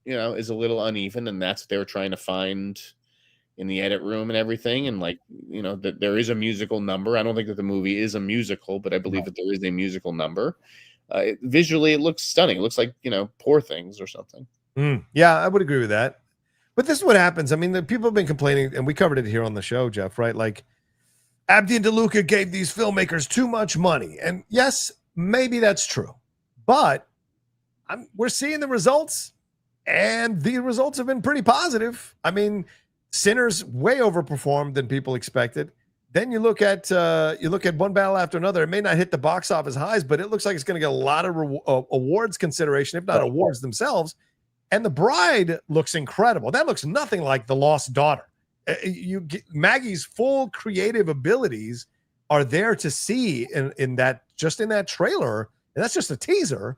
is a little uneven, and that's what they were trying to find in the edit room and everything. And like, that there is a musical number. I don't think that the movie is a musical, but I believe that there is a musical number. Visually, it looks stunning. It looks like, Poor Things or something. Yeah, I would agree with that. But this is what happens. I mean, the people have been complaining, and we covered it here on the show, Jeff, right? Like, Abdi and DeLuca gave these filmmakers too much money. And yes, maybe that's true. But we're seeing the results, and the results have been pretty positive. I mean, Sinners way overperformed than people expected. then you look at One Battle After Another. It may not hit the box office highs, but it looks like it's going to get a lot of awards consideration, if not awards themselves. And The Bride looks incredible. That looks nothing like The Lost Daughter. Maggie's full creative abilities are there to see in that trailer, and that's just a teaser.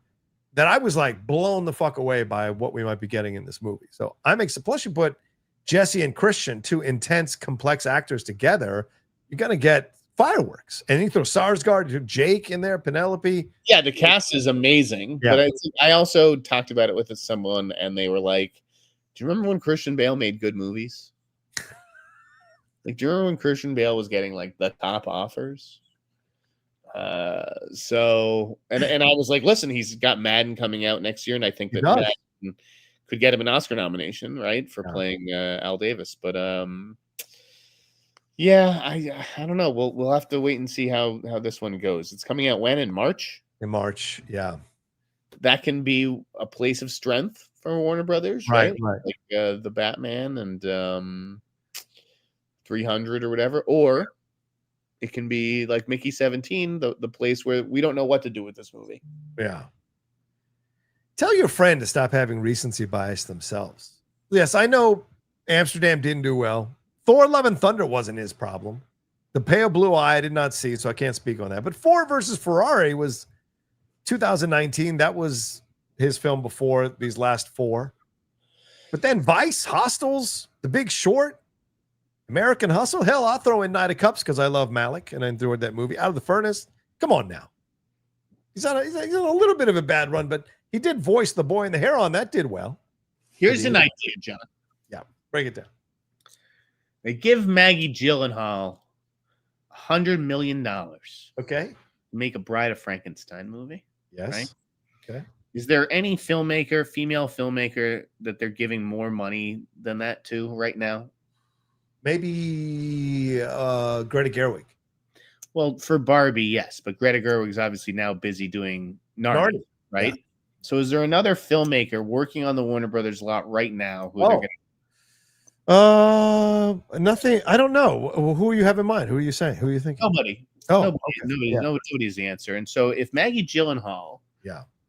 That I was like blown the fuck away by what we might be getting in this movie. So I'm excited. Plus, you put Jesse and Christian, two intense, complex actors together, you're gonna get fireworks. And you throw Sarsgaard, Jake in there, Penelope. Yeah, the cast is amazing. Yeah. But I also talked about it with someone, and they were like, "Do you remember when Christian Bale made good movies? Like, do you remember when Christian Bale was getting like the top offers?" So I was like, listen, he's got Madden coming out next year, and I think that Madden could get him an Oscar nomination, right, for playing Al Davis. But yeah, I don't know. We'll have to wait and see how this one goes. It's coming out when? In March? In March, yeah. That can be a place of strength for Warner Brothers, right? Like the Batman and 300 or whatever, or it can be like Mickey 17, the place where we don't know what to do with this movie. Yeah. Tell your friend to stop having recency bias themselves. Yes, I know Amsterdam didn't do well. Thor Love and Thunder wasn't his problem. The Pale Blue Eye I did not see, so I can't speak on that. But Ford versus Ferrari was 2019. That was his film before these last four. But then Vice, Hostels, The Big Short, American Hustle. Hell, I'll throw in Knight of Cups because I love Malik and I enjoyed that movie. Out of the Furnace. Come on now. He's on a little bit of a bad run, but he did voice the boy in the Heron. That did well. Here's an idea, John. Yeah, break it down. They give Maggie Gyllenhaal $100 million. Okay. Make a Bride of Frankenstein movie. Yes. Right? Okay. Is there any female filmmaker that they're giving more money than that to right now? Maybe Greta Gerwig. Well, for Barbie, yes, but Greta Gerwig's obviously now busy doing Narnia, right? Yeah. So is there another filmmaker working on the Warner Brothers lot right now who they're going to... Nothing. I don't know. Who you have in mind? Who are you saying? Who are you thinking? Nobody. Oh, nobody. Okay. Nobody's the answer. And so if Maggie Gyllenhaal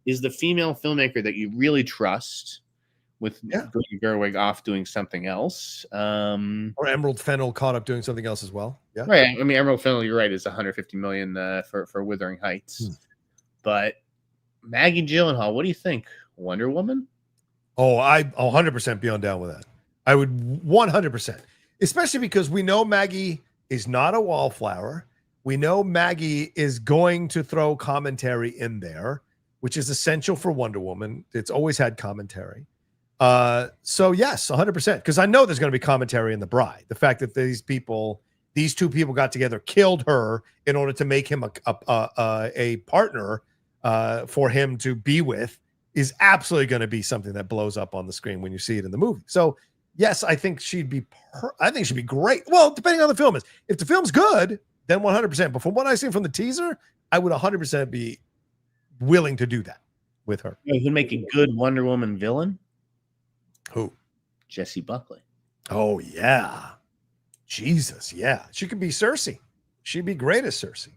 is the female filmmaker that you really trust, with Greta Gerwig off doing something else. Or Emerald Fennell caught up doing something else as well. Yeah. Right. I mean, Emerald Fennell, you're right, is $150 million for Wuthering Heights. But Maggie Gyllenhaal, what do you think? Wonder Woman? Oh, I'll 100% be on down with that. I would 100%. Especially because we know Maggie is not a wallflower. We know Maggie is going to throw commentary in there, which is essential for Wonder Woman. It's always had commentary. So yes, 100%. Because I know there's going to be commentary in The Bride. The fact that these two people got together, killed her in order to make him a partner for him to be with, is absolutely going to be something that blows up on the screen when you see it in the movie. So yes, I think she'd be great. Well, depending on the film is. If the film's good, then 100%. But from what I've seen from the teaser, I would 100% be willing to do that with her. You can make a good Wonder Woman villain. Who? Jessie Buckley. Oh, yeah. Jesus, yeah. She could be Cersei. She'd be great as Cersei.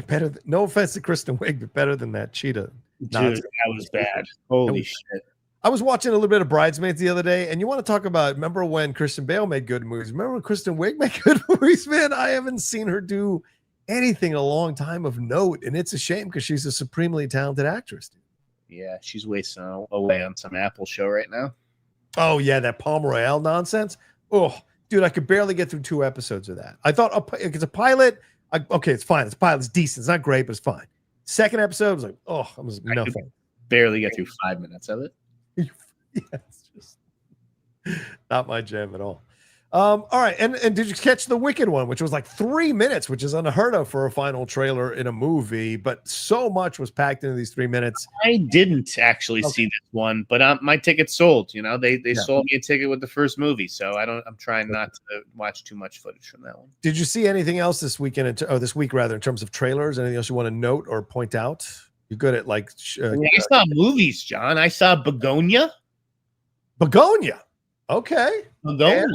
Better no offense to Kristen Wiig, but better than that cheetah. Dude, that was bad. Holy shit. I was watching a little bit of Bridesmaids the other day, and you want to talk about, remember when Christian Bale made good movies? Remember when Kristen Wiig made good movies? Man, I haven't seen her do anything in a long time of note, and it's a shame because she's a supremely talented actress. Dude. Yeah, she's wasting away on some Apple show right now. Oh, yeah, that Palm Royale nonsense. Oh, dude, I could barely get through 2 episodes of that. I thought it's a pilot. Okay, it's fine. It's a pilot. It's decent. It's not great, but it's fine. Second episode, I was like, oh, I was no fun. Barely get through 5 minutes of it. Yeah, it's just not my jam at all. All right, and did you catch the Wicked one, which was like 3 minutes, which is unheard of for a final trailer in a movie, but so much was packed into these 3 minutes. I didn't actually see this one, but my ticket sold. You know, they sold me a ticket with the first movie, so I'm trying not to watch too much footage from that one. Did you see anything else this weekend, this week rather, in terms of trailers? Anything else you want to note or point out? You're good at like. I saw movies, John. I saw Begonia. Begonia. Okay. Begonia.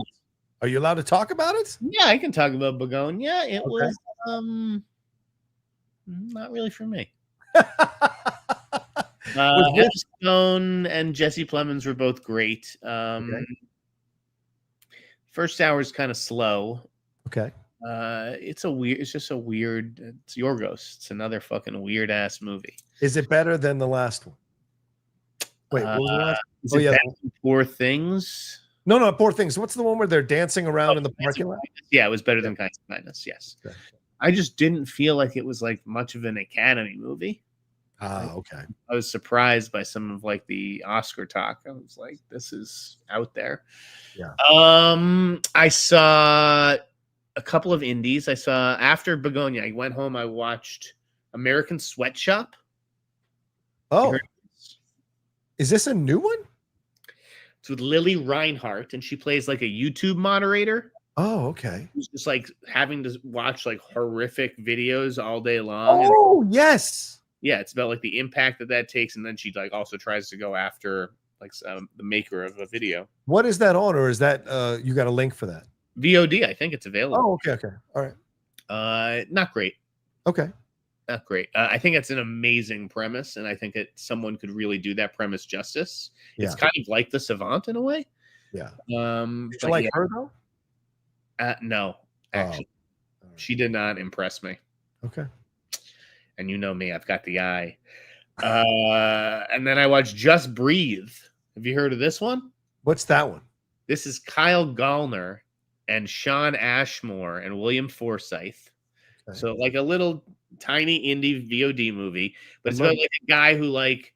Are you allowed to talk about it? Yeah, I can talk about Begonia. It was not really for me. Emma Stone and Jesse Plemons were both great. First hour is kind of slow. Okay. It's just a weird. It's Yorgos. It's another fucking weird ass movie. Is it better than the last one? Wait, what was the last? Is it better than Poor Things? No, Poor Things. What's the one where they're dancing around in the parking lot? Yeah, it was better than Kinds of Kindness. Yes. Okay. I just didn't feel like it was like much of an Academy movie. Okay. I was surprised by some of like the Oscar talk. I was like, this is out there. Yeah. I saw a couple of indies. I saw after Begonia, I went home, I watched American Sweatshop. Oh. Is this a new one? It's with Lily Reinhart, and she plays like a YouTube moderator. Oh, okay. Who's just like having to watch like horrific videos all day long. Oh, yes. Yeah, it's about like the impact that takes, and then she like also tries to go after like the maker of a video. What is that on, or is that you got a link for that? VOD, I think it's available. Oh, okay, all right. Not great. Okay, not great. I think it's an amazing premise, and I think that someone could really do that premise justice. Yeah. It's kind of like the Savant in a way. Yeah. Did you like her though? No, actually, she did not impress me. Okay. And you know me, I've got the eye. And then I watched Just Breathe. Have you heard of this one? What's that one? This is Kyle Gallner and Sean Ashmore and William Forsythe. Okay. So like a little tiny indie VOD movie, but it's about like a guy who like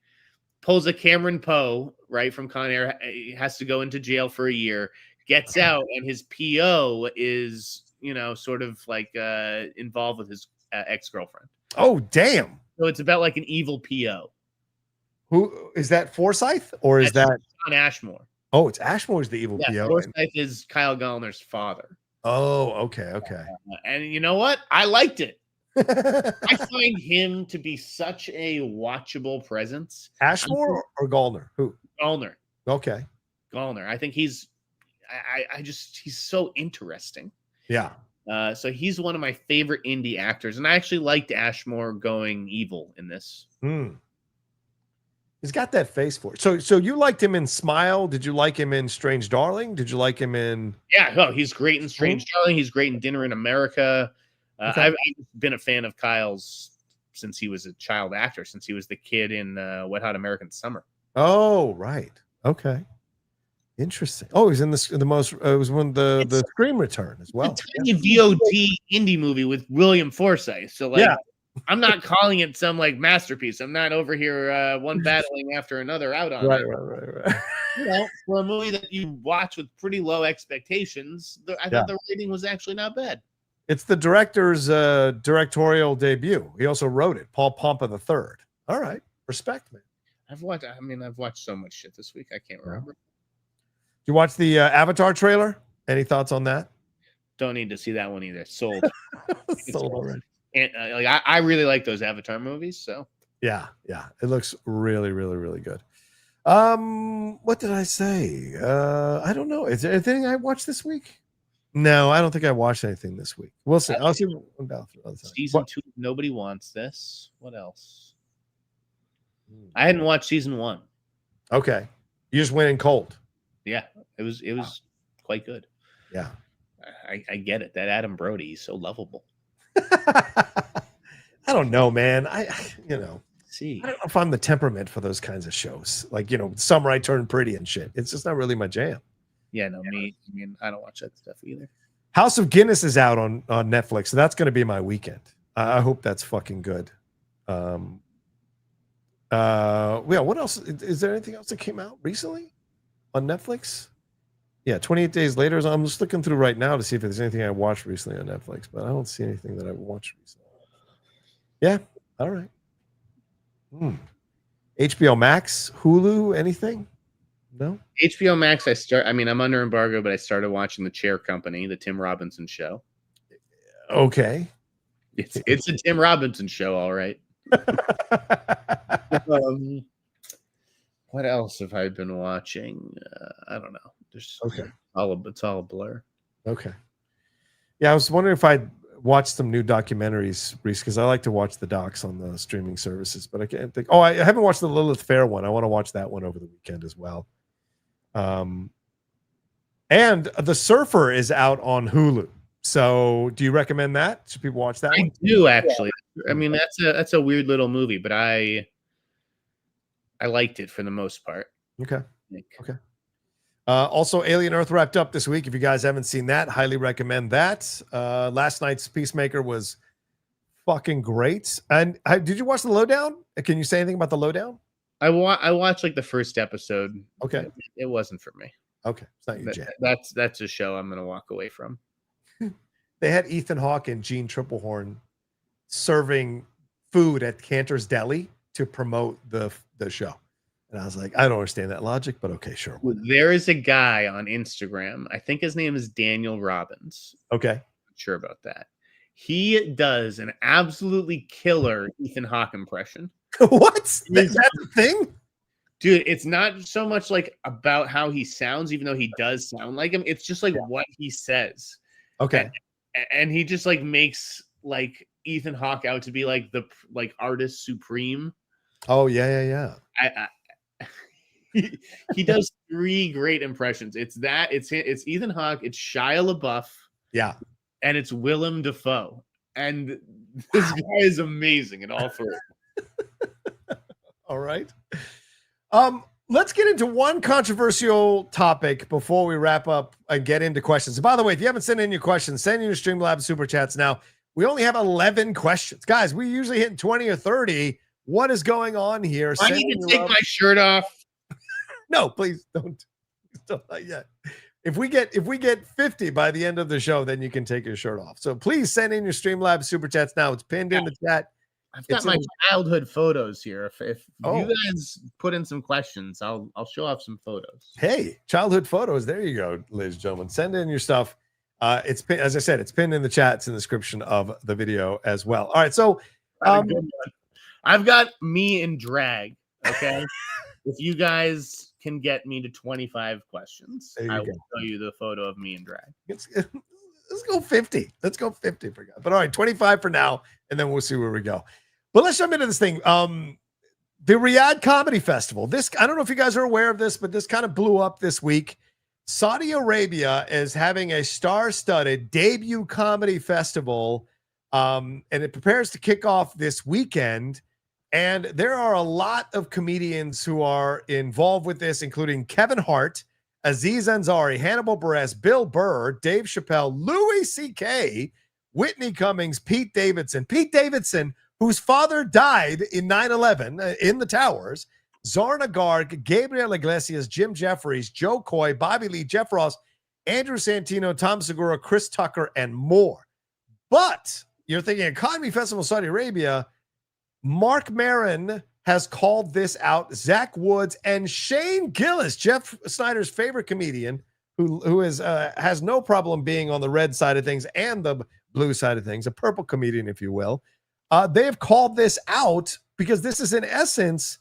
pulls a Cameron Poe, right, from Con Air, has to go into jail for a year, gets out, and his PO is, you know, sort of like involved with his ex-girlfriend. Oh, damn. So it's about like an evil PO. Who is that? Forsythe, or is that Sean Ashmore? Oh, it's Ashmore's the evil PO. Forsythe is Kyle Gallner's father. Oh, okay. And you know what? I liked it. I find him to be such a watchable presence. Ashmore or Gallner? Who? Gallner. Okay. Gallner. I think he's so interesting. Yeah. So he's one of my favorite indie actors, and I actually liked Ashmore going evil in this. He's got that face for it. So you liked him in Smile? Did you like him in Strange Darling? Did you like him in? Yeah, no, he's great in Strange Darling. He's great in Dinner in America. I've been a fan of Kyle's since he was a child actor, since he was the kid in Wet Hot American Summer. Oh, right. Okay. Interesting. Oh, he's in the most. It was one the Scream Return as well. Tiny VOD indie movie with William Forsythe. So like, I'm not calling it some like masterpiece. I'm not over here one battling after another out on it. Right. You know, for a movie that you watch with pretty low expectations, I thought the rating was actually not bad. It's the director's directorial debut. He also wrote it. Paul Pompa III. All right, respect, man. I've watched so much shit this week. I can't remember. Did you watch the Avatar trailer? Any thoughts on that? Don't need to see that one either. Sold. Sold already. And I really like those Avatar movies. So yeah, it looks really, really, really good. What did I say? I don't know. Is there anything I watched this week? No, I don't think I watched anything this week. We'll see. I'll see. Season 2. Nobody Wants This. What else? I hadn't watched season 1. Okay, you just went in cold. Yeah, it was quite good. Yeah, I get it. That Adam Brody, he's so lovable. I don't know, man. I don't know if I'm the temperament for those kinds of shows. Like, Summer I Turned Pretty and shit. It's just not really my jam. Yeah, no, me. I mean, I don't watch that stuff either. House of Guinness is out on Netflix, so that's going to be my weekend. I hope that's fucking good. What else? Is there anything else that came out recently on Netflix? Yeah, 28 Days Later. I'm just looking through right now to see if there's anything I watched recently on Netflix, but I don't see anything that I watched recently. Yeah, all right. HBO Max, Hulu, anything? No? HBO Max, I'm under embargo, but I started watching The Chair Company, the Tim Robinson show. Okay. It's a Tim Robinson show, all right. What else have I been watching? I don't know. It's all a blur. Okay. Yeah, I was wondering if I'd watch some new documentaries, Reese, because I like to watch the docs on the streaming services, but I can't think. Oh, I haven't watched the Lilith Fair one. I want to watch that one over the weekend as well. And The Surfer is out on Hulu. So, do you recommend that? Should people watch that one? I do actually. I mean, that's a weird little movie, but I liked it for the most part. Okay. Okay. Also, Alien Earth wrapped up this week. If you guys haven't seen that, highly recommend that. Last night's Peacemaker was fucking great. And did you watch The Lowdown? Can you say anything about The Lowdown? I watched like the first episode. Okay. It wasn't for me. Okay. It's not your jam. That's a show I'm going to walk away from. They had Ethan Hawke and Gene Triplehorn serving food at Cantor's Deli to promote the show. And I was like, I don't understand that logic, but okay, sure. There is a guy on Instagram. I think his name is Daniel Robbins. Okay. I'm not sure about that. He does an absolutely killer Ethan Hawke impression. What? That's a thing? Dude, it's not so much like about how he sounds, even though he does sound like him. It's just like what he says. Okay. And he just like makes like Ethan Hawke out to be like the like artist supreme. Oh, yeah. He does 3 great impressions. It's Ethan Hawke, it's Shia LaBeouf, yeah, and it's Willem Dafoe. And this guy is amazing in all 3. All right. Let's get into one controversial topic before we wrap up and get into questions. And by the way, if you haven't sent in your questions, send in your Streamlabs super chats now. We only have 11 questions. Guys, we usually hit 20 or 30. What is going on here? I need to take my shirt off. No, please don't. Not yet. If we get 50 by the end of the show, then you can take your shirt off. So please send in your Streamlabs super chats now. It's pinned in the chat. I've got my childhood photos here. If you guys put in some questions, I'll show off some photos. Hey, childhood photos. There you go, ladies and gentlemen. Send in your stuff. It's as I said, it's pinned in the chat. It's in the description of the video as well. All right, so I've got me in drag. Okay, if you guys can get me to 25 questions, I will show you the photo of me in drag. Let's go 50. Let's go 50 for God. But all right, 25 for now, and then we'll see where we go. But let's jump into this thing. The Riyadh Comedy Festival. I don't know if you guys are aware of this, but this kind of blew up this week. Saudi Arabia is having a star-studded debut comedy festival, and it prepares to kick off this weekend. And there are a lot of comedians who are involved with this, including Kevin Hart, Aziz Ansari, Hannibal Buress, Bill Burr, Dave Chappelle, Louis C.K., Whitney Cummings, Pete Davidson. Pete Davidson, whose father died in 9/11 in the towers, Zarna Garg, Gabriel Iglesias, Jim Jeffries, Joe Coy, Bobby Lee, Jeff Ross, Andrew Santino, Tom Segura, Chris Tucker, and more. But you're thinking Economy Festival Saudi Arabia, Mark Maron has called this out. Zach Woods and Shane Gillis, Jeff Snyder's favorite comedian, who is has no problem being on the red side of things and the blue side of things, a purple comedian, if you will. They have called this out because this is, in essence,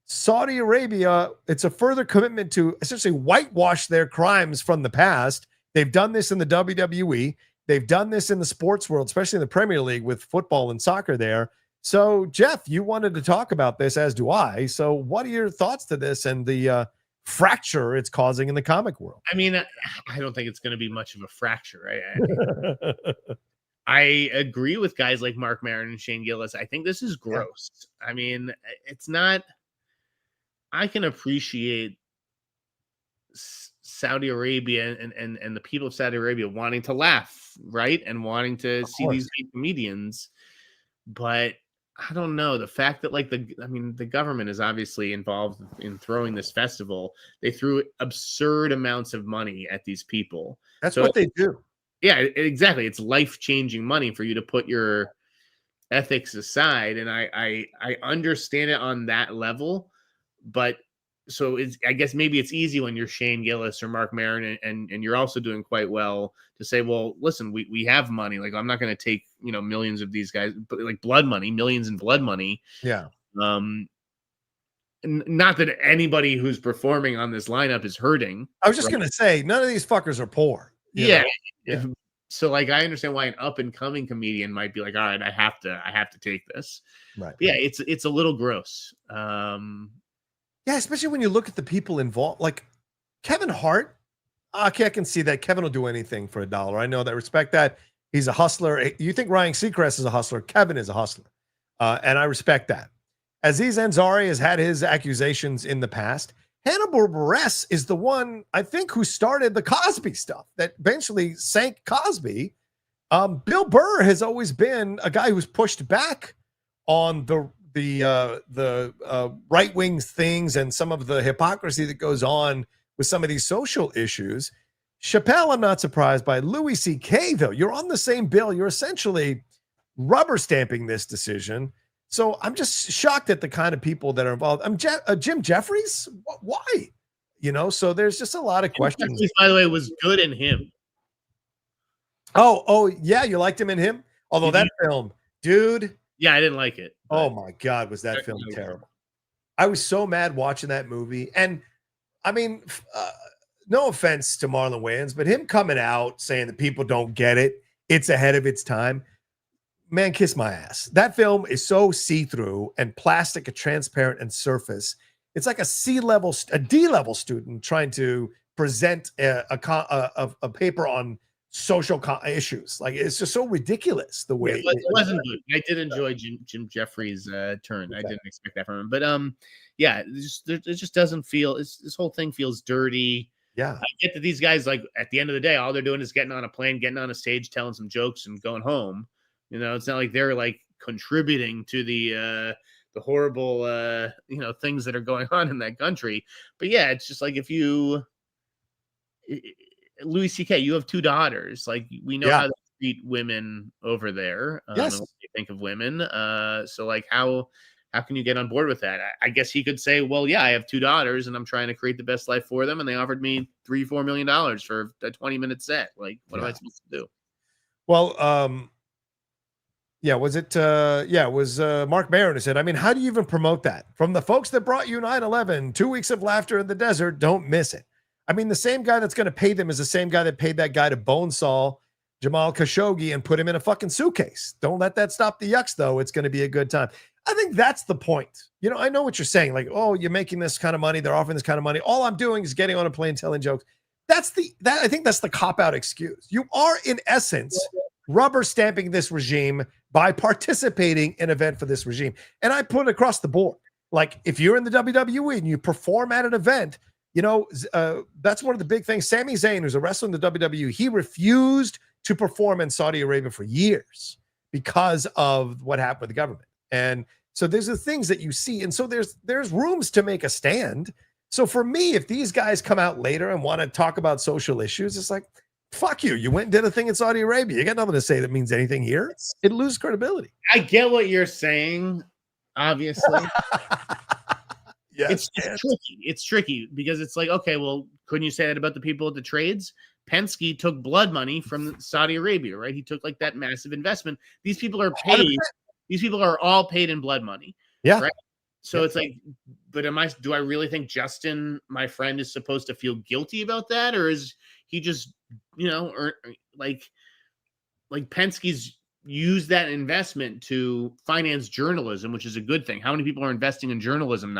Saudi Arabia. It's a further commitment to essentially whitewash their crimes from the past. They've done this in the WWE. They've done this in the sports world, especially in the Premier League with football and soccer there. So, Jeff, you wanted to talk about this, as do I. So what are your thoughts to this and the fracture it's causing in the comic world? I mean, I don't think it's going to be much of a fracture. I agree with guys like Mark Maron and Shane Gillis. I think this is gross. Yeah. I mean, it's not. I can appreciate Saudi Arabia and the people of Saudi Arabia wanting to laugh, right? And wanting to see these comedians. But I don't know, the fact that the government is obviously involved in throwing this festival. They threw absurd amounts of money at these people. That's what they do. Yeah, exactly. It's life-changing money for you to put your ethics aside. And I understand it on that level, but so I guess maybe it's easy when you're Shane Gillis or Mark Maron and you're also doing quite well to say, well, listen, we have money. Like, I'm not going to take, millions of these guys, but like blood money, millions in blood money. Yeah. Not that anybody who's performing on this lineup is hurting. I was just going to say, none of these fuckers are poor. Yeah. Yeah. So like I understand why an up and coming comedian might be like, all right, I have to take this. Right. But yeah, it's a little gross. Yeah, especially when you look at the people involved, like Kevin Hart. Okay, I can see that Kevin will do anything for $1. I know that. Respect that. He's a hustler. You think Ryan Seacrest is a hustler? Kevin is a hustler, and I respect that. Aziz Ansari has had his accusations in the past. Hannibal Buress is the one, I think, who started the Cosby stuff that eventually sank Cosby. Bill Burr has always been a guy who's pushed back on the right wing things and some of the hypocrisy that goes on with some of these social issues. Chappelle, I'm not surprised by. Louis C.K., though, you're on the same bill. You're essentially rubber stamping this decision. So I'm just shocked at the kind of people that are involved. Jim Jeffries. Why? So there's just a lot of questions. Jeffries, by the way, was good in him. Oh yeah, you liked him in him. Although that film, dude. Yeah, I didn't like it. Oh my God, was that film terrible? I was so mad watching that movie. And I mean, no offense to Marlon Wayans, but him coming out saying that people don't get it, it's ahead of its time. Man, kiss my ass. That film is so see-through and plastic and transparent and surface. It's like a D-level student trying to present a paper on social issues. Like, it's just so ridiculous the way it wasn't good. I did enjoy Jim Jeffries' turn. Okay. I didn't expect that from him, but yeah, it just doesn't feel. This whole thing feels dirty. Yeah, I get that these guys, like, at the end of the day, all they're doing is getting on a plane, getting on a stage, telling some jokes, and going home. It's not like they're like contributing to the horrible things that are going on in that country. But yeah, it's just like Louis C.K., you have 2 daughters. Like, we know how they treat women over there. Yes. And what they think of women. So like how can you get on board with that? I guess he could say, well, yeah, I have 2 daughters and I'm trying to create the best life for them. And they offered me $3-4 million for a 20-minute set. Like, what am I supposed to do? Well, yeah, was it? It was Mark Maron who said, I mean, how do you even promote that? From the folks that brought you 9/11, 2 weeks of laughter in the desert, don't miss it. I mean, the same guy that's going to pay them is the same guy that paid that guy to bonesaw Jamal Khashoggi and put him in a fucking suitcase. Don't let that stop the yucks, though. It's going to be a good time. I think that's the point. I know what you're saying. Like, oh, you're making this kind of money. They're offering this kind of money. All I'm doing is getting on a plane, telling jokes. I think that's the cop-out excuse. You are, in essence, rubber stamping this regime by participating in an event for this regime. And I put it across the board. Like, if you're in the WWE and you perform at an event, that's one of the big things. Sami Zayn, who's a wrestler in the WWE, he refused to perform in Saudi Arabia for years because of what happened with the government. And so there's the things that you see. And so there's rooms to make a stand. So for me, if these guys come out later and want to talk about social issues, it's like, fuck you. You went and did a thing in Saudi Arabia. You got nothing to say that means anything here. It loses credibility. I get what you're saying, obviously. Yes, it's tricky. It's tricky because it's like, okay, well, couldn't you say that about the people at the trades? Penske took blood money from Saudi Arabia, right? He took like that massive investment. These people are paid. 100%. These people are all paid in blood money. Yeah. Right? So it's like, but do I really think Justin, my friend, is supposed to feel guilty about that? Or is he just, or like Penske's used that investment to finance journalism, which is a good thing. How many people are investing in journalism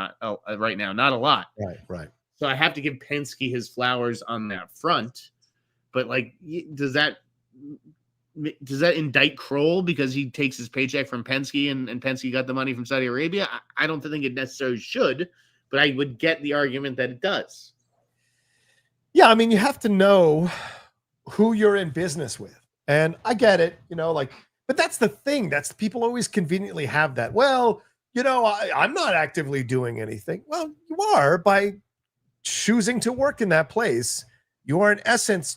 right now? Not a lot. Right. So I have to give Penske his flowers on that front. But like, does that indict Kroll because he takes his paycheck from Penske and Penske got the money from Saudi Arabia? I don't think it necessarily should, but I would get the argument that it does. Yeah, I mean, you have to know who you're in business with. And I get it, but that's the thing. That's people always conveniently have that. Well, I'm not actively doing anything. Well, you are by choosing to work in that place. You are in essence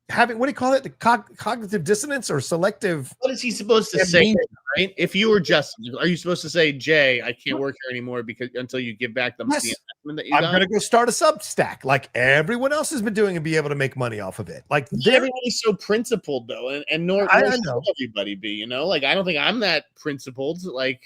having, what do you call it? The cognitive dissonance or selective. What is he supposed to say? Right? If you were Justin, are you supposed to say, Jay, I can't work here anymore until you give back the investment that you got? I'm going to go start a Substack like everyone else has been doing and be able to make money off of it. Like, everybody's so principled though, and nor should everybody be. Like, I don't think I'm that principled. Like,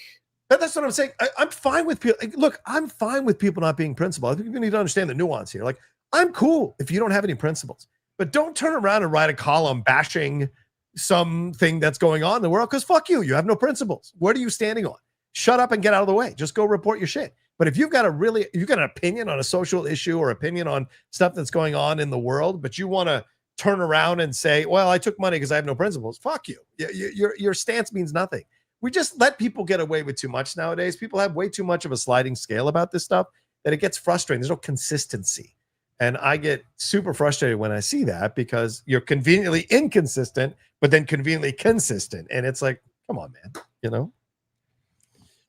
that's what I'm saying. I'm fine with people. Look, I'm fine with people not being principled. I think you need to understand the nuance here. Like, I'm cool if you don't have any principles. but don't turn around and write a column bashing something that's going on in the world, because fuck you. You have no principles. What are you standing on? Shut up and get out of the way. Just go report your shit. But if you've got an opinion on a social issue or opinion on stuff that's going on in the world, but you want to turn around and say, well, I took money because I have no principles. Fuck you. Your stance means nothing. We just let people get away with too much nowadays. People have way too much of a sliding scale about this stuff that it gets frustrating. There's no consistency. And I get super frustrated when I see that, because you're conveniently inconsistent, but then conveniently consistent. And it's like, come on, man. You know,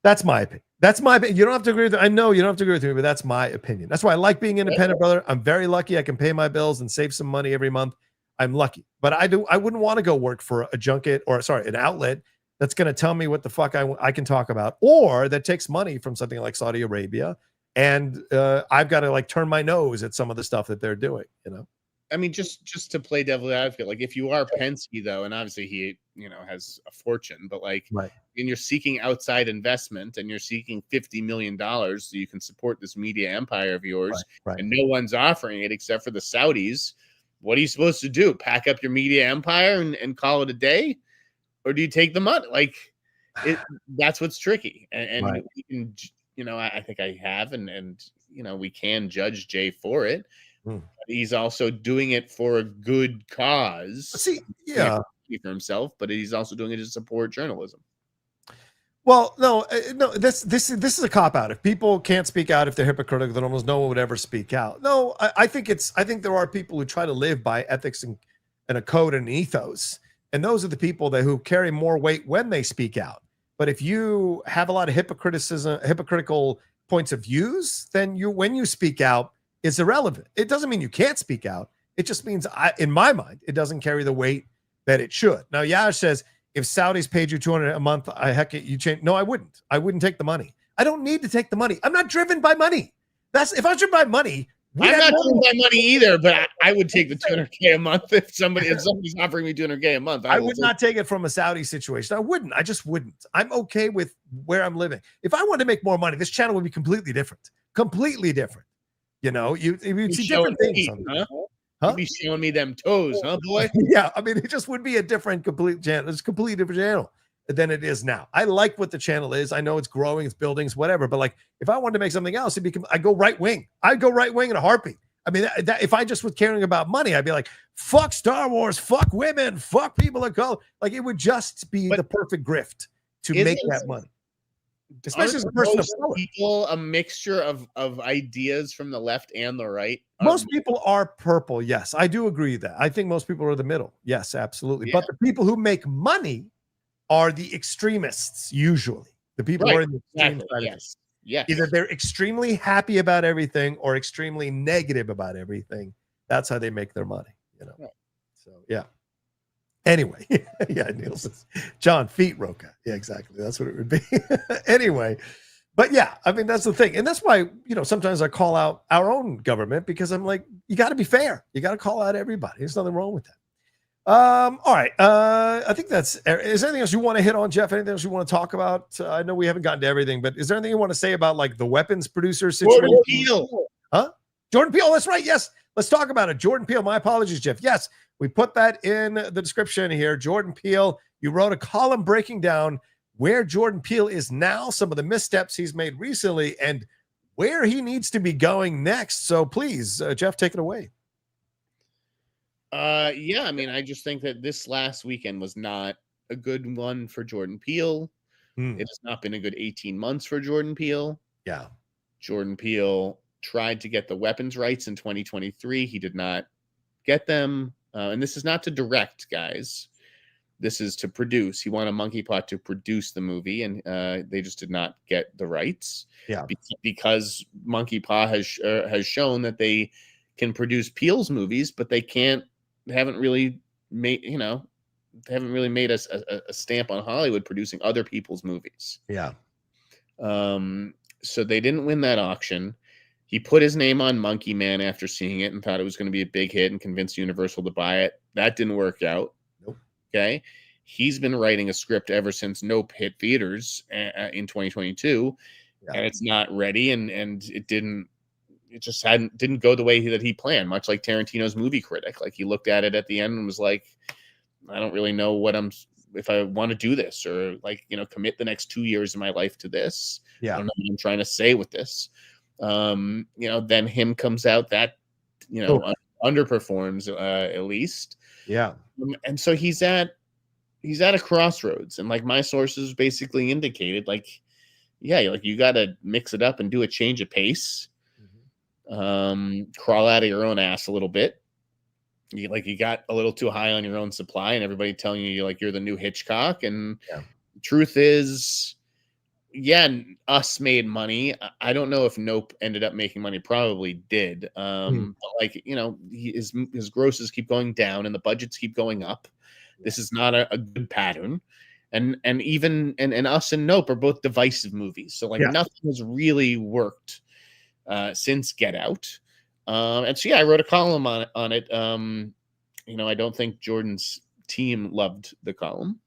that's my opinion. That's my opinion. You don't have to agree with it. I know you don't have to agree with me, but that's my opinion. That's why I like being independent, brother. I'm very lucky. I can pay my bills and save some money every month. I'm lucky. But I wouldn't want to go work for a junket an outlet that's going to tell me what the fuck I can talk about, or that takes money from something like Saudi Arabia. And I've got to like turn my nose at some of the stuff that they're doing, you know? I mean, just to play devil's advocate, like if you are Penske though, and obviously he, has a fortune, but like, right. And you're seeking outside investment and you're seeking $50 million so you can support this media empire of yours, right. And no one's offering it except for the Saudis. What are you supposed to do? Pack up your media empire and call it a day? Or do you take the money? Like that's what's tricky. And right. we can, I think I have, and we can judge Jay for it. He's also doing it for a good cause. See, yeah, for himself, but he's also doing it to support journalism. Well, no. This is a cop out. If people can't speak out, if they're hypocritical, then almost no one would ever speak out. No, I think there are people who try to live by ethics and a code and an ethos, and those are the people who carry more weight when they speak out. But if you have a lot of hypocritical points of views, then when you speak out, it's irrelevant. It doesn't mean you can't speak out. It just means, in my mind, it doesn't carry the weight that it should. Now, Yash says, if Saudis paid you $200 a month, you change. No, I wouldn't. I wouldn't take the money. I don't need to take the money. I'm not driven by money. If I was driven by money, I'm not driven by money either. But I would take the $200K a month if somebody's offering me $200K a month. I would not take it from a Saudi situation. I wouldn't. I just wouldn't. I'm okay with where I'm living. If I wanted to make more money, this channel would be completely different. Completely different. You'd see different things. Huh? Be showing me them toes, huh, boy? Yeah, I mean, it just would be a complete channel. It's a completely different channel than it is now. I like what the channel is. I know it's growing, it's building, it's whatever. But like, if I wanted to make something else, I'd go right wing. I'd go right wing in a heartbeat. I mean, if I just was caring about money, I'd be like, fuck Star Wars, fuck women, fuck people of color. Like, it would just be the perfect grift to make that money. Especially as a person of color. People, a mixture of ideas from the left and the right. Most people are purple. Yes, I do agree with that. I think most people are the middle. Yes, absolutely. Yeah. But the people who make money are the extremists, usually. The people who are in the extreme side. Yes. Yes. Either they're extremely happy about everything or extremely negative about everything. That's how they make their money, Right. So, yeah. Anyway, yeah, Neil says, John, feet Rocha. Yeah, exactly. That's what it would be. Anyway, but yeah, I mean, that's the thing. And that's why, sometimes I call out our own government, because I'm like, you got to be fair. You got to call out everybody. There's nothing wrong with that. All right. I think is there anything else you want to hit on, Jeff? Anything else you want to talk about? I know we haven't gotten to everything, but is there anything you want to say about like the weapons producer situation? Jordan Peele. Huh? Jordan Peele. That's right. Yes. Let's talk about it. Jordan Peele. My apologies, Jeff. Yes. We put that in the description here. Jordan Peele, you wrote a column breaking down where Jordan Peele is now, some of the missteps he's made recently, and where he needs to be going next. So please, Jeff, take it away. Yeah, I mean, I just think that this last weekend was not a good one for Jordan Peele. It has not been a good 18 months for Jordan Peele. Yeah. Jordan Peele tried to get the weapons rights in 2023. He did not get them. And this is not to direct, guys. This is to produce. He wanted Monkey Paw to produce the movie, and they just did not get the rights. Yeah, because Monkey Paw has shown that they can produce Peele's movies, but they can't. They haven't really made. They haven't really made a stamp on Hollywood producing other people's movies. Yeah. So they didn't win that auction. He put his name on Monkey Man after seeing it and thought it was going to be a big hit and convinced Universal to buy it. That didn't work out. Nope. Okay. He's been writing a script ever since Nope hit theaters in 2022, and it's not ready. And it didn't, it just didn't go the way that he planned, much like Tarantino's movie critic. Like, he looked at it at the end and was like, I don't really know if I want to do this, or like, commit the next 2 years of my life to this. Yeah. I don't know what I'm trying to say with this. Then him comes out that, underperforms, at least. Yeah. And so he's at a crossroads, and like my sources basically indicated, like, yeah, like you got to mix it up and do a change of pace. Crawl out of your own ass a little bit. You got a little too high on your own supply, and everybody telling you like you're the new Hitchcock. And the truth is, yeah, Us made money. I don't know if Nope ended up making money. Probably did. But like, his grosses keep going down and the budgets keep going up. This is not a good pattern. And even Us and Nope are both divisive movies. So like nothing has really worked since Get Out. And so I wrote a column on it. I don't think Jordan's team loved the column.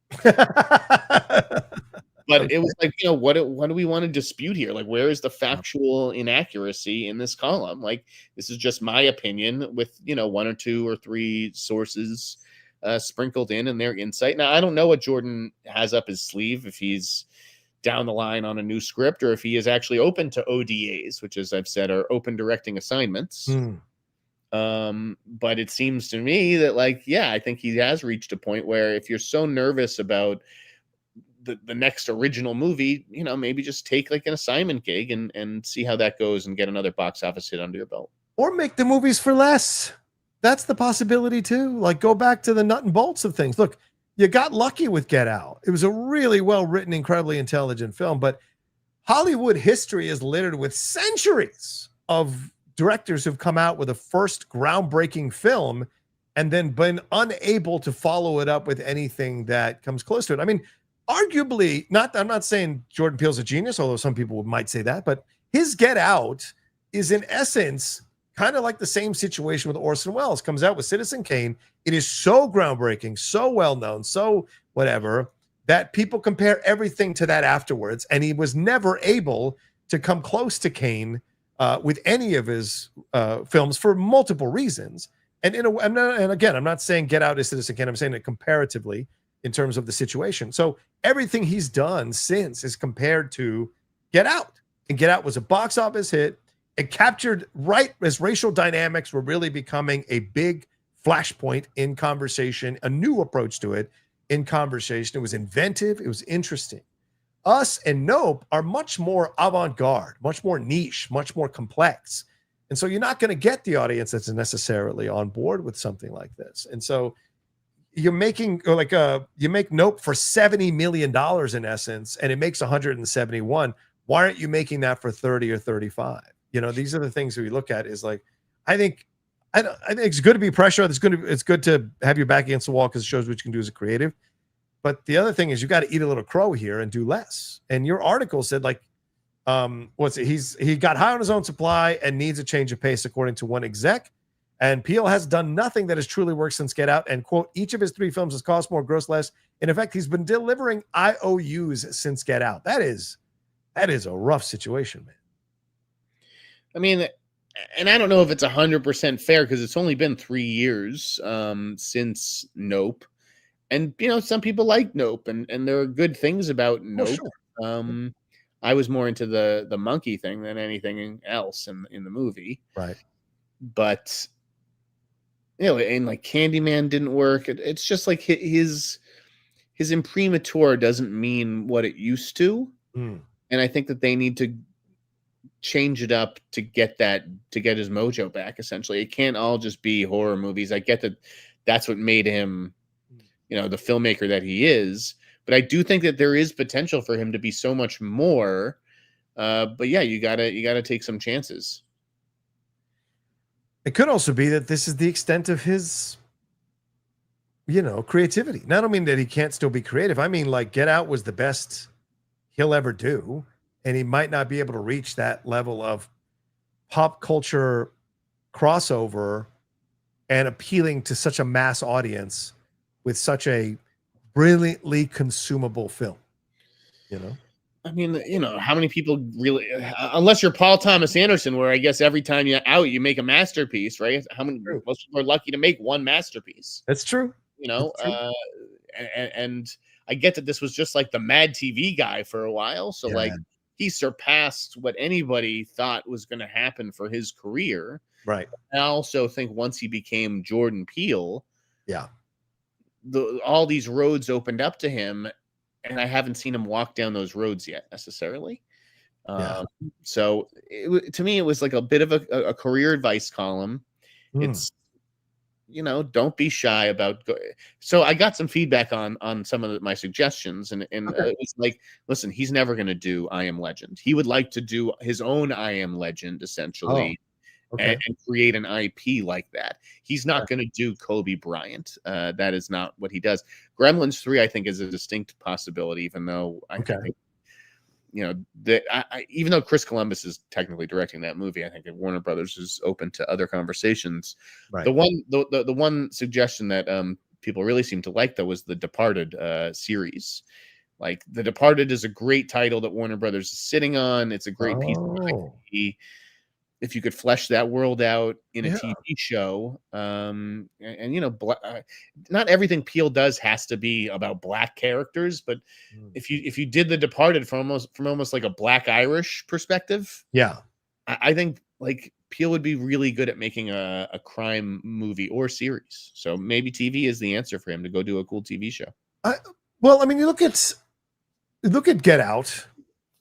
But it was like, what do we want to dispute here? Like, where is the factual inaccuracy in this column? Like, this is just my opinion with, 1 or 2 or 3 sources sprinkled in and their insight. Now, I don't know what Jordan has up his sleeve, if he's down the line on a new script, or if he is actually open to ODAs, which, as I've said, are open directing assignments. But it seems to me that, like, I think he has reached a point where if you're so nervous about the next original movie, maybe just take like an assignment gig and see how that goes and get another box office hit under your belt. Or make the movies for less. That's the possibility too. Like, go back to the nut and bolts of things. Look, you got lucky with Get Out. It was a really well-written, incredibly intelligent film, but Hollywood history is littered with centuries of directors who've come out with a first groundbreaking film and then been unable to follow it up with anything that comes close to it. I mean, arguably, I'm not saying Jordan Peele's a genius, although some people might say that, but his Get Out is in essence kind of like the same situation with Orson Welles. Comes out with Citizen Kane. It is so groundbreaking, so well-known, so whatever, that people compare everything to that afterwards, and he was never able to come close to Kane with any of his films for multiple reasons. And I'm not saying Get Out is Citizen Kane. I'm saying it comparatively in terms of the situation. So everything he's done since is compared to Get Out. And Get Out was a box office hit. It captured right as racial dynamics were really becoming a big flashpoint in conversation, a new approach to it in conversation. It was inventive. It was interesting. Us and Nope are much more avant-garde, much more niche, much more complex. And so you're not going to get the audience that's necessarily on board with something like this. And so you make Nope for $70 million in essence, and it makes 171. Why aren't you making that for 30 or 35? These are the things that we look at. Is like, I think it's good to be pressure. It's good to have your back against the wall because it shows what you can do as a creative. But the other thing is you got to eat a little crow here and do less. And your article said like, he got high on his own supply and needs a change of pace, according to one exec. And Peele has done nothing that has truly worked since Get Out. And quote, each of his 3 films has cost more, gross less. In effect, he's been delivering IOUs since Get Out. That is a rough situation, man. I mean, and I don't know if it's 100% fair because it's only been 3 years since Nope. And, some people like Nope, and there are good things about Nope. Oh, sure. I was more into the monkey thing than anything else in the movie. Right. But, and like Candyman didn't work. It's just like his imprimatur doesn't mean what it used to. And I think that they need to change it up to get his mojo back. Essentially, it can't all just be horror movies. I get that that's what made him, the filmmaker that he is. But I do think that there is potential for him to be so much more. But yeah, you gotta take some chances. It could also be that this is the extent of his, creativity. Now, I don't mean that he can't still be creative. I mean, like, Get Out was the best he'll ever do. And he might not be able to reach that level of pop culture crossover and appealing to such a mass audience with such a brilliantly consumable film, I mean, how many people really, unless you're Paul Thomas Anderson, where I guess every time you're out, you make a masterpiece, right? Most people are lucky to make one masterpiece. That's true. And I get that this was just like the Mad TV guy for a while. So like he surpassed what anybody thought was going to happen for his career. Right. I also think once he became Jordan Peele, yeah, all these roads opened up to him. And I haven't seen him walk down those roads yet necessarily. So to me, it was like a bit of a career advice column. It's, don't be shy about. So I got some feedback on some of my suggestions, and it's like, listen, he's never going to do I Am Legend. He would like to do his own I Am Legend, essentially. And create an IP like that. He's not going to do Kobe Bryant. That is not what he does. Gremlins 3, I think, is a distinct possibility, even though I think, even though Chris Columbus is technically directing that movie, I think that Warner Brothers is open to other conversations. Right. The one suggestion that people really seem to like, though, was the Departed series. Like, The Departed is a great title that Warner Brothers is sitting on. It's a great piece of IP. If you could flesh that world out in a TV show, not everything Peele does has to be about black characters, but if you did The Departed from almost like a Black Irish perspective, I think like Peele would be really good at making a crime movie or series. So maybe TV is the answer for him to go do a cool TV show. You look at Get Out.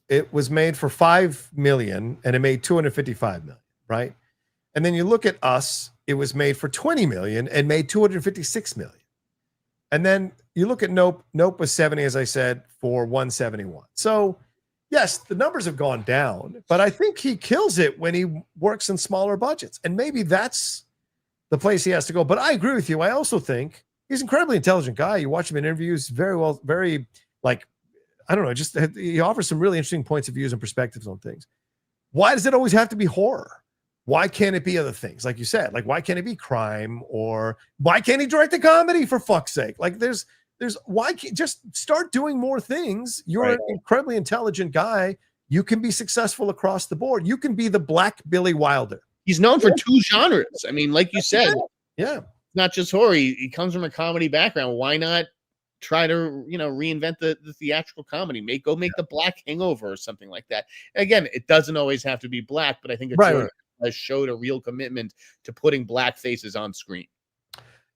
It was made for $5 million and it made $255 million, right? And then you look at Us, it was made for $20 million and made $256 million. And then you look at Nope. Nope was 70, as I said, for 171. So yes, the numbers have gone down, but I think he kills it when he works in smaller budgets. And maybe that's the place he has to go. But I agree with you. I also think he's an incredibly intelligent guy. You watch him in interviews, very like, I don't know, just he offers some really interesting points of views and perspectives on things. Why does it always have to be horror? Why can't it be other things? Like you said, like why can't it be crime, or why can't he direct a comedy, for fuck's sake? Like there's why can't just start doing more things? You're an incredibly intelligent guy. You can be successful across the board. You can be the Black Billy Wilder. He's known for two genres. I mean, like you said, not just horror. He comes from a comedy background. Why not try to reinvent the theatrical comedy, make the Black Hangover or something like that? Again, it doesn't always have to be black, but I think it has showed a real commitment to putting black faces on screen.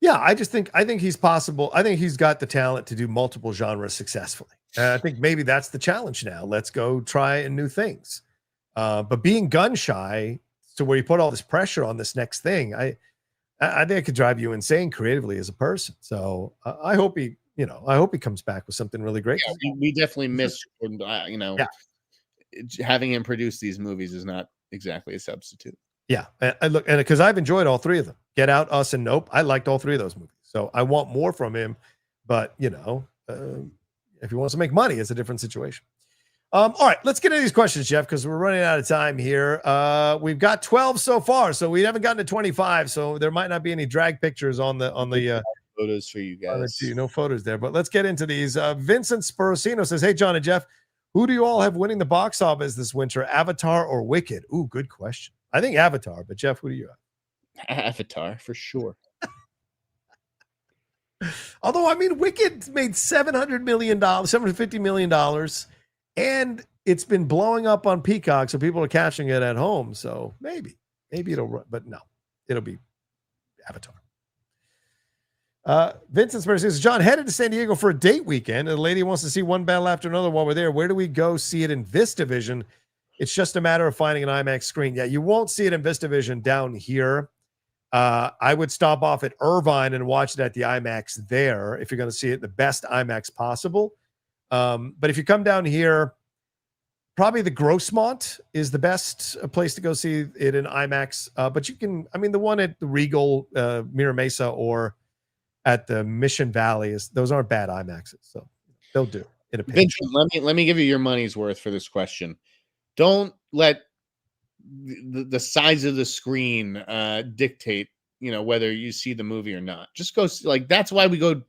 I think he's possible. I think he's got the talent to do multiple genres successfully, and I think maybe that's the challenge now. Let's go try new things, but being gun shy to where you put all this pressure on this next thing, I think it could drive you insane creatively as a person. So I hope he comes back with something really great. Yeah, we definitely miss, having him produce these movies is not exactly a substitute. Yeah. And look, and because I've enjoyed all three of them, Get Out, Us, and Nope. I liked all three of those movies. So I want more from him, but if he wants to make money, it's a different situation. All right, let's get into these questions, Jeff, because we're running out of time here. We've got 12 so far, so we haven't gotten to 25. So there might not be any drag pictures on the photos for you guys. No photos there, but let's get into these. Vincent Sporosino says, "Hey, John and Jeff, who do you all have winning the box office this winter, Avatar or Wicked?" Ooh, good question. I think Avatar, but Jeff, who do you have? Avatar for sure. Although, I mean, Wicked made $750 million, and it's been blowing up on Peacock, so people are catching it at home. So maybe it'll run, but no, it'll be Avatar. Vincent Spurs says, "John, headed to San Diego for a date weekend, and the lady wants to see one battle after another while we're there. Where do we go see it in VistaVision? It's just a matter of finding an IMAX screen." Yeah, you won't see it in VistaVision down here. I would stop off at Irvine and watch it at the IMAX there if you're going to see it the best IMAX possible. But if you come down here, probably the Grossmont is the best place to go see it in IMAX. But you can, I mean, the one at the Regal, Mira Mesa, or at the Mission Valley, those aren't bad IMAXs, so they'll do in a pinch. Vincent, let me give you your money's worth for this question. Don't let the size of the screen dictate, whether you see the movie or not. Just go, like, that's why we go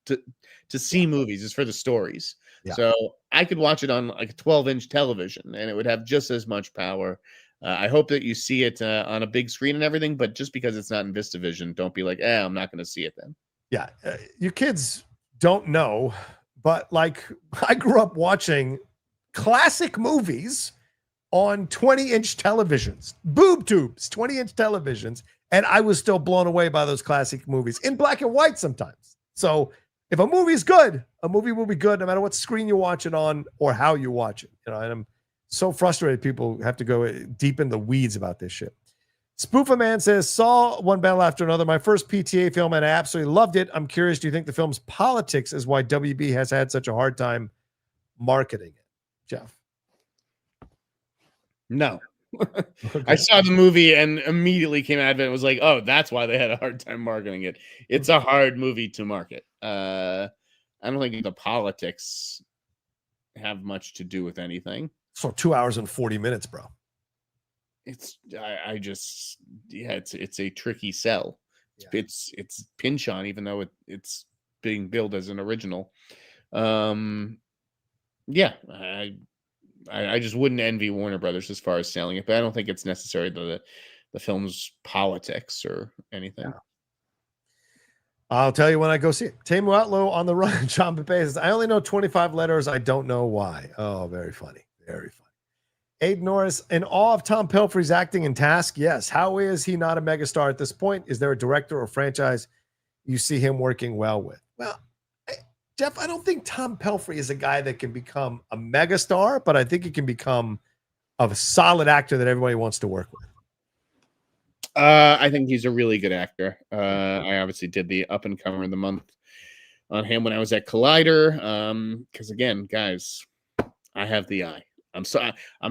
to see movies, is for the stories. Yeah. So I could watch it on like a 12-inch television, and it would have just as much power. I hope that you see it on a big screen and everything, but just because it's not in VistaVision, don't be like, I'm not going to see it then. Yeah, you kids don't know, but like I grew up watching classic movies on 20-inch televisions, boob tubes, 20-inch televisions, and I was still blown away by those classic movies in black and white sometimes. So if a movie is good, a movie will be good no matter what screen you watch it on or how you watch it. And I'm so frustrated people have to go deep in the weeds about this shit. Spoofa Man says, saw One Battle After Another, my first PTA film, and I absolutely loved it. I'm curious, do you think the film's politics is why WB has had such a hard time marketing it? Jeff? No. Okay. I saw the movie and immediately came out of it and was like, oh, that's why they had a hard time marketing it. It's a hard movie to market. I don't think the politics have much to do with anything. So 2 hours and 40 minutes, bro. It's it's a tricky sell. Yeah. It's Pinchon, even though it's being billed as an original. I just wouldn't envy Warner Brothers as far as selling it, but I don't think it's necessary the film's politics or anything. Yeah. I'll tell you when I go see it. Tamu Outlaw on the run. John Pepe says, I only know 25 letters. I don't know why. Oh, very funny. Very funny. Aid Norris, in awe of Tom Pelfrey's acting in Task. Yes. How is he not a megastar at this point? Is there a director or franchise you see him working well with? Well, Jeff, I don't think Tom Pelfrey is a guy that can become a megastar, but I think he can become a solid actor that everybody wants to work with. I think he's a really good actor. I obviously did the up and comer of the month on him when I was at Collider. Because again, guys, I have the eye. I'm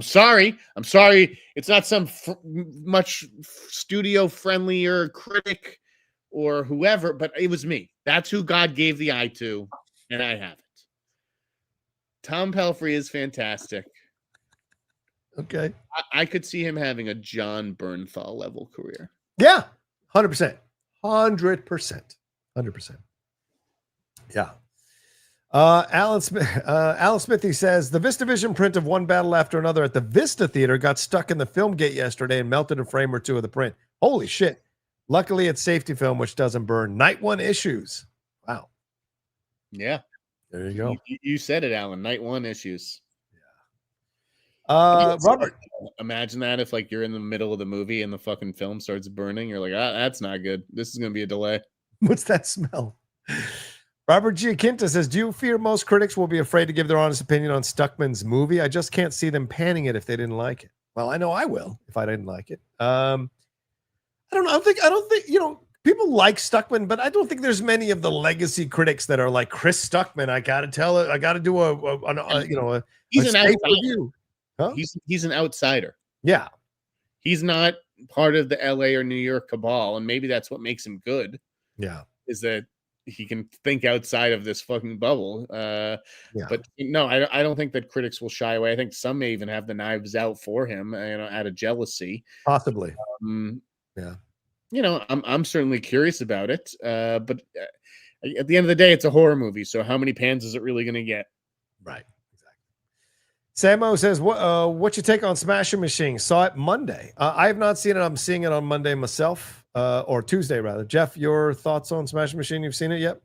sorry. It's not some much studio friendlier critic or whoever, but it was me. That's who God gave the eye to, and I have it. Tom Pelfrey is fantastic. Okay. I could see him having a John Bernthal level career. Yeah, 100%. 100%. Yeah. Alan Smithy says, the VistaVision print of One Battle After Another at the Vista Theater got stuck in the film gate yesterday and melted a frame or two of the print. Holy shit. Luckily, it's safety film, which doesn't burn. Night one issues. Wow. Yeah. There you go. You said it, Alan. Night one issues. Robert, imagine that if like you're in the middle of the movie and the fucking film starts burning, you're like, that's not good. This is gonna be a delay. What's that smell? Robert Giacinta says, do you fear most critics will be afraid to give their honest opinion on Stuckman's movie? I just can't see them panning it if they didn't like it. Well, I know I will if I didn't like it. I don't know. I don't think people like Stuckman, but I don't think there's many of the legacy critics that are like Chris Stuckman. I got to do he's an outsider. review. Huh? He's an outsider. Yeah. He's not part of the LA or New York cabal, and maybe that's what makes him good. Yeah. Is that he can think outside of this fucking bubble. Yeah. But no, I don't think that critics will shy away. I think some may even have the knives out for him, out of jealousy. Possibly. Yeah. I'm certainly curious about it. But at the end of the day, it's a horror movie. So how many pans is it really going to get? Right. Samo says, what's your take on Smashing Machine? Saw it Monday. I have not seen it. I'm seeing it on Monday myself, or Tuesday, rather. Jeff, your thoughts on Smashing Machine? You've seen it yet?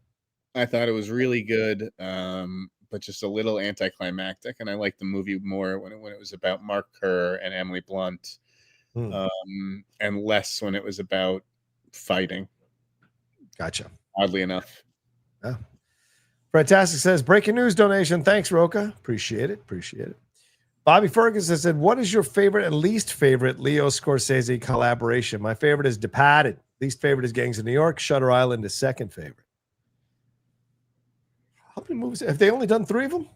I thought it was really good, but just a little anticlimactic. And I liked the movie more when it was about Mark Kerr and Emily Blunt, and less when it was about fighting. Gotcha. Oddly enough. Yeah. Fantastic says, breaking news donation. Thanks, Rocha. Appreciate it. Bobby Ferguson said, what is your favorite and least favorite Leo Scorsese collaboration? My favorite is Departed. Least favorite is Gangs of New York. Shutter Island is second favorite. How many movies? Have they only done 3 of them?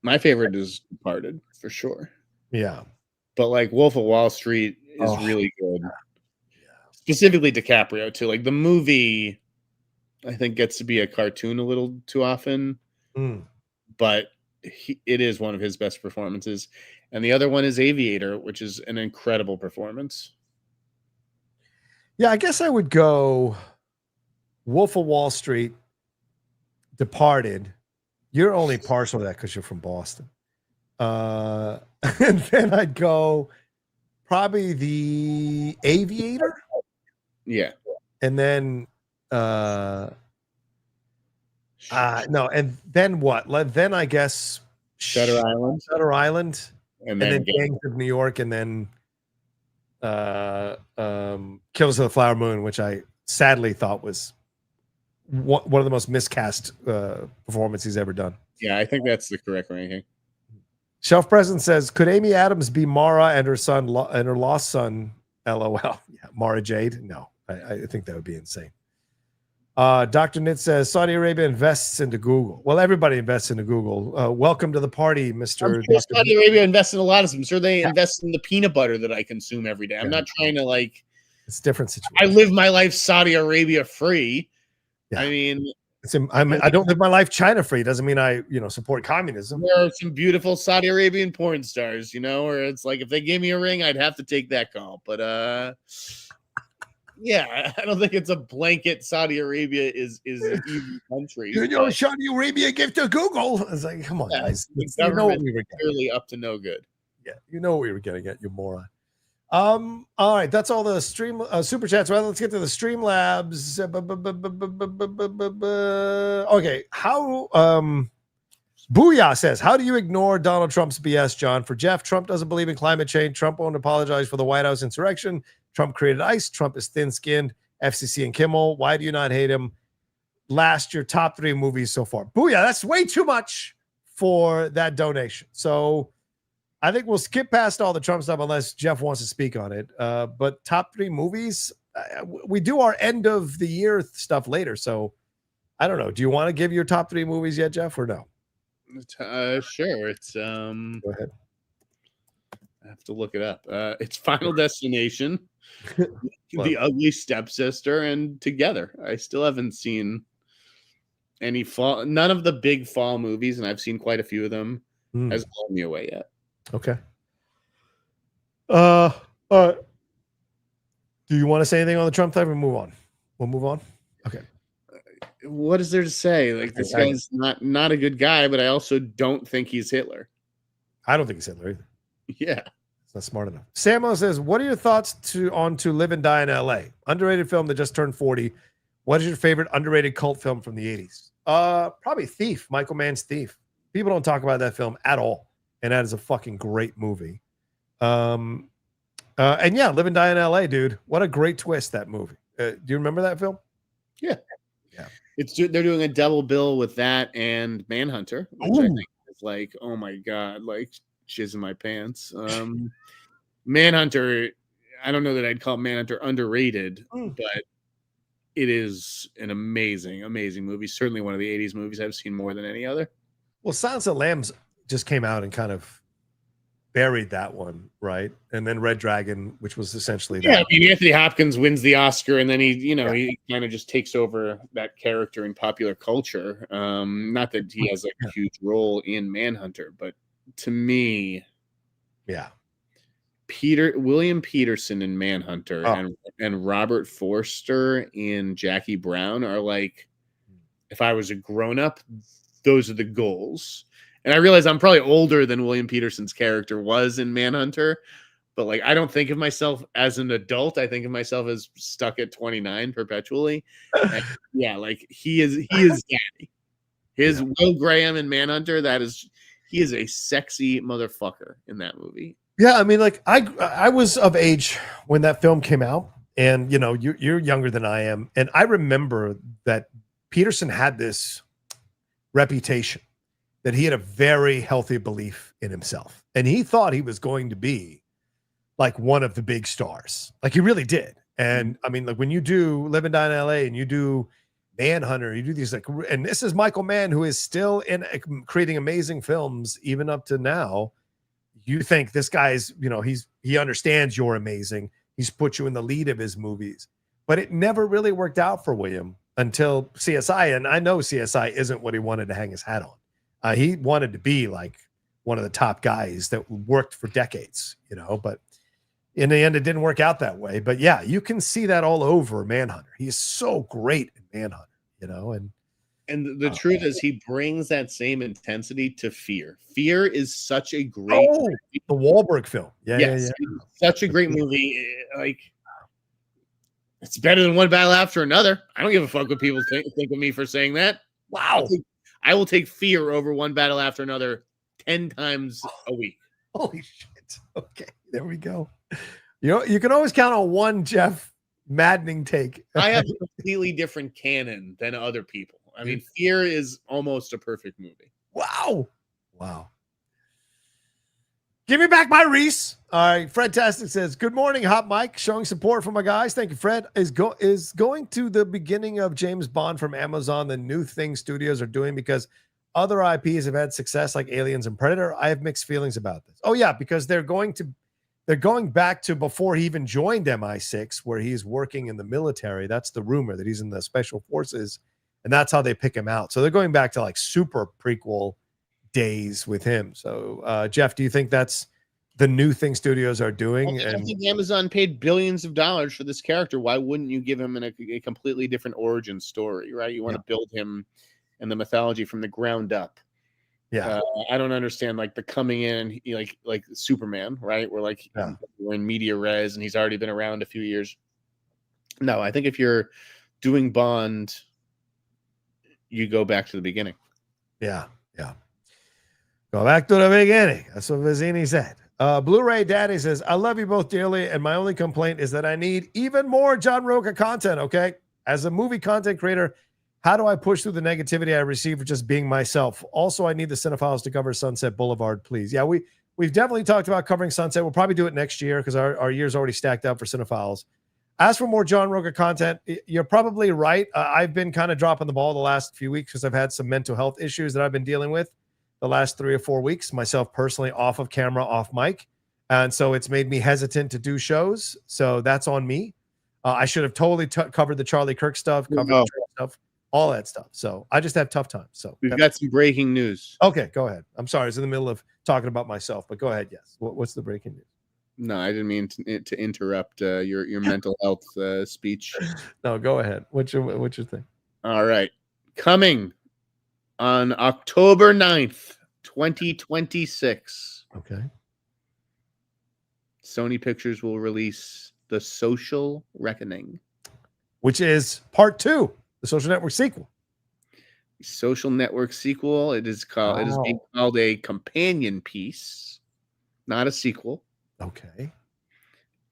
My favorite is Departed, for sure. Yeah. But like Wolf of Wall Street is really good. Yeah. Specifically DiCaprio, too. Like the movie, I think, gets to be a cartoon a little too often, but it is one of his best performances. And the other one is Aviator, which is an incredible performance. Yeah, I guess I would go Wolf of Wall Street, Departed, You're only partial to that because you're from Boston. And then I'd go probably The Aviator. Yeah. And then no, and then what? Then I guess Shutter Island. Shutter Island. And then Gangs of New York, and then Killers of the Flower Moon, which I sadly thought was one of the most miscast performances he's ever done. Yeah, I think that's the correct ranking. Shelf President says, could Amy Adams be Mara and her son and her lost son? LOL. Yeah, Mara Jade. No, I think that would be insane. Dr. Nit says Saudi Arabia invests into Google. Well, everybody invests into Google. Welcome to the party, Mr. I'm sure Saudi Arabia invests in a lot of them. I'm sure they invest in the peanut butter that I consume every day. I'm not trying to it's a different situation. I live my life Saudi Arabia free. Yeah. I mean, I don't live my life China free. Doesn't mean I support communism. There are some beautiful Saudi Arabian porn stars, where it's like if they gave me a ring, I'd have to take that call. But yeah, I don't think it's a blanket. Saudi Arabia is an evil country. Saudi Arabia give to Google. I was like, come on, guys. The government is clearly up to no good. Yeah, you know what we were getting at, you moron. All right, that's all the stream super chats. Right, let's get to the Streamlabs. Okay, how Booyah says, how do you ignore Donald Trump's BS, John? For Jeff, Trump doesn't believe in climate change. Trump won't apologize for the White House insurrection. Trump created ICE. Trump is thin-skinned. FCC and Kimmel. Why do you not hate him? Last your top 3 movies so far. Booyah, that's way too much for that donation. So I think we'll skip past all the Trump stuff unless Jeff wants to speak on it. But top 3 movies, we do our end of the year stuff later. So I don't know. Do you want to give your top 3 movies yet, Jeff, or no? Sure. It's Go ahead. I have to look it up. It's Final Destination, The Ugly Stepsister, and Together. I still haven't seen any fall. None of the big fall movies, and I've seen quite a few of them, has blown me away yet. Okay. Do you want to say anything on the Trump type or move on? We'll move on. Okay. What is there to say? Like, this guy's not a good guy, but I also don't think he's Hitler. I don't think he's Hitler either. Yeah. It's not smart enough. Samo says, what are your thoughts on To Live and Die in LA? Underrated film that just turned 40. What is your favorite underrated cult film from the 80s? Probably Thief, Michael Mann's Thief. People don't talk about that film at all. And that is a fucking great movie. And yeah, Live and Die in LA, dude. What a great twist, that movie. Do you remember that film? Yeah. Yeah. They're doing a double bill with that and Manhunter, which I think is like, oh my God, like jizz in my pants. Manhunter, I don't know that I'd call Manhunter underrated, but it is an amazing, amazing movie. Certainly one of the 80s movies I've seen more than any other. Well, Silence of the Lambs just came out and kind of buried that one, right? And then Red Dragon, which was essentially that. I mean, Anthony Hopkins wins the Oscar, and then he kind of just takes over that character in popular culture. Not that he has a huge role in Manhunter, but to me, William Peterson in Manhunter and Robert Forster in Jackie Brown are like, if I was a grown-up, those are the goals. And I realize I'm probably older than William Peterson's character was in Manhunter, but like, I don't think of myself as an adult. I think of myself as stuck at 29 perpetually. And yeah, like he is daddy. His Will Graham in Manhunter, he is a sexy motherfucker in that movie. Yeah, I mean, like I was of age when that film came out, and you're younger than I am, and I remember that Peterson had this reputation that he had a very healthy belief in himself, and he thought he was going to be like one of the big stars, like he really did. And I mean, like when you do Live and Die in LA, and you do Manhunter, you do these and this is Michael Mann, who is still creating amazing films even up to now. You think this guy's, he understands you're amazing. He's put you in the lead of his movies, but it never really worked out for William until CSI. And I know CSI isn't what he wanted to hang his hat on. He wanted to be like one of the top guys that worked for decades, but in the end, it didn't work out that way. But yeah, you can see that all over Manhunter. He is so great in Manhunter, And the truth is, he brings that same intensity to Fear. Fear is such a great the Wahlberg film. Yes, such a great movie. Like, it's better than one battle after another. I don't give a fuck what people think of me for saying that. Wow. I will take Fear over one battle after another 10 times a week. Holy shit. Okay, there we go. You can always count on one Jeff maddening take. I have a completely different canon than other people. I mean, Fear is almost a perfect movie. Wow. Give me back my Reese. All right. Fred Tastic says, good morning, Hot Mike. Showing support for my guys. Thank you, Fred. Is going to the beginning of James Bond from Amazon the new thing studios are doing because other IPs have had success like Aliens and Predator? I have mixed feelings about this. Oh, yeah, because they're going back to before he even joined MI6, where he's working in the military. That's the rumor, that he's in the special forces, and that's how they pick him out. So they're going back to like super prequel days with him. So Jeff, do you think that's the new thing studios are doing? I think Amazon paid billions of dollars for this character. Why wouldn't you give him a completely different origin story, right? You want to build him and the mythology from the ground up. I don't understand like the coming in like Superman, right? We're in media res and he's already been around a few years. No, I think if you're doing Bond, you go back to the beginning. Go back to the beginning. That's what Vizzini said. Blu-ray Daddy says, I love you both dearly, and my only complaint is that I need even more John Rocha content, okay? As a movie content creator, how do I push through the negativity I receive for just being myself? Also, I need the Cinephiles to cover Sunset Boulevard, please. Yeah, we've definitely talked about covering Sunset. We'll probably do it next year because our year's already stacked up for Cinephiles. As for more John Rocha content, you're probably right. I've been kind of dropping the ball the last few weeks because I've had some mental health issues that I've been dealing with the last 3 or 4 weeks, myself personally, off of camera, off mic. And so it's made me hesitant to do shows. So that's on me. I should have totally covered the Charlie Kirk stuff, stuff, all that stuff. So I just have tough times. So we've got some breaking news. Okay, go ahead. I'm sorry. I was in the middle of talking about myself, but go ahead. Yes. What's the breaking news? No, I didn't mean to interrupt your mental health speech. No, go ahead. What's your thing? All right. Coming on October 9th, 2026. Okay. Sony Pictures will release The Social Reckoning, which is part 2, the Social Network sequel. Social Network sequel. It is being called a companion piece, not a sequel. Okay.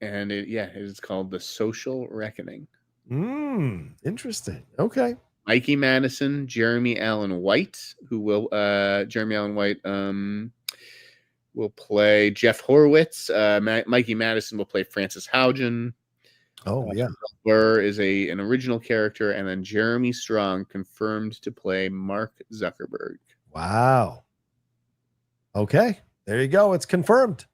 And it is called The Social Reckoning. Interesting. Okay. Mikey Madison, Jeremy Allen White, Jeremy Allen White will play Jeff Horowitz. Mikey Madison will play Francis Haugen. Oh, yeah. Burr is an original character, and then Jeremy Strong confirmed to play Mark Zuckerberg. Wow. Okay. There you go. It's confirmed.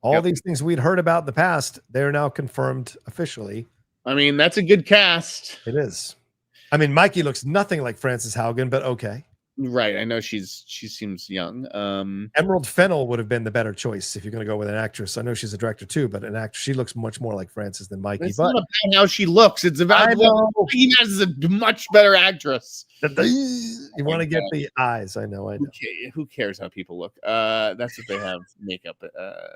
All these things we'd heard about in the past, they're now confirmed officially. I mean, that's a good cast. It is. I mean, Mikey looks nothing like Frances Haugen, but okay. Right. I know she seems young. Emerald Fennell would have been the better choice if you're going to go with an actress. I know she's a director too, but an actress, she looks much more like Frances than Mikey. It's not about how she looks. It's about Mikey is a much better actress. You want to get the eyes. I know. Okay. Who cares how people look? That's what they have makeup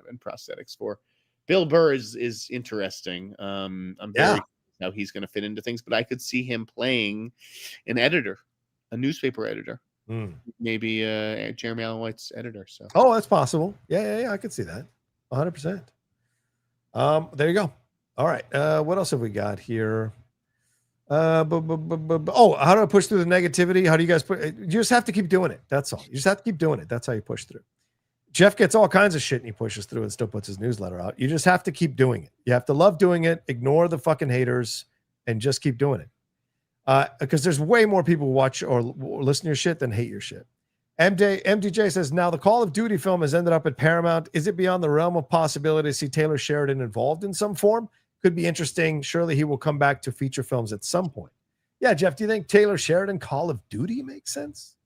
and prosthetics for. Bill Burr is interesting. I'm very curious how he's going to fit into things, but I could see him playing an editor, a newspaper editor. Maybe Jeremy Allen White's editor. So that's possible. Yeah, I could see that 100%. There you go. All right, what else have we got here? How do I push through the negativity? How do you guys you just have to keep doing it. That's all. You just have to keep doing it. That's how you push through. Jeff gets all kinds of shit and he pushes through and still puts his newsletter out. You just have to keep doing it. You have to love doing it, ignore the fucking haters, and just keep doing it. Because there's way more people who watch or listen to your shit than hate your shit. MDJ says, now the Call of Duty film has ended up at Paramount. Is it beyond the realm of possibility to see Taylor Sheridan involved in some form? Could be interesting. Surely he will come back to feature films at some point. Yeah, Jeff, do you think Taylor Sheridan Call of Duty makes sense?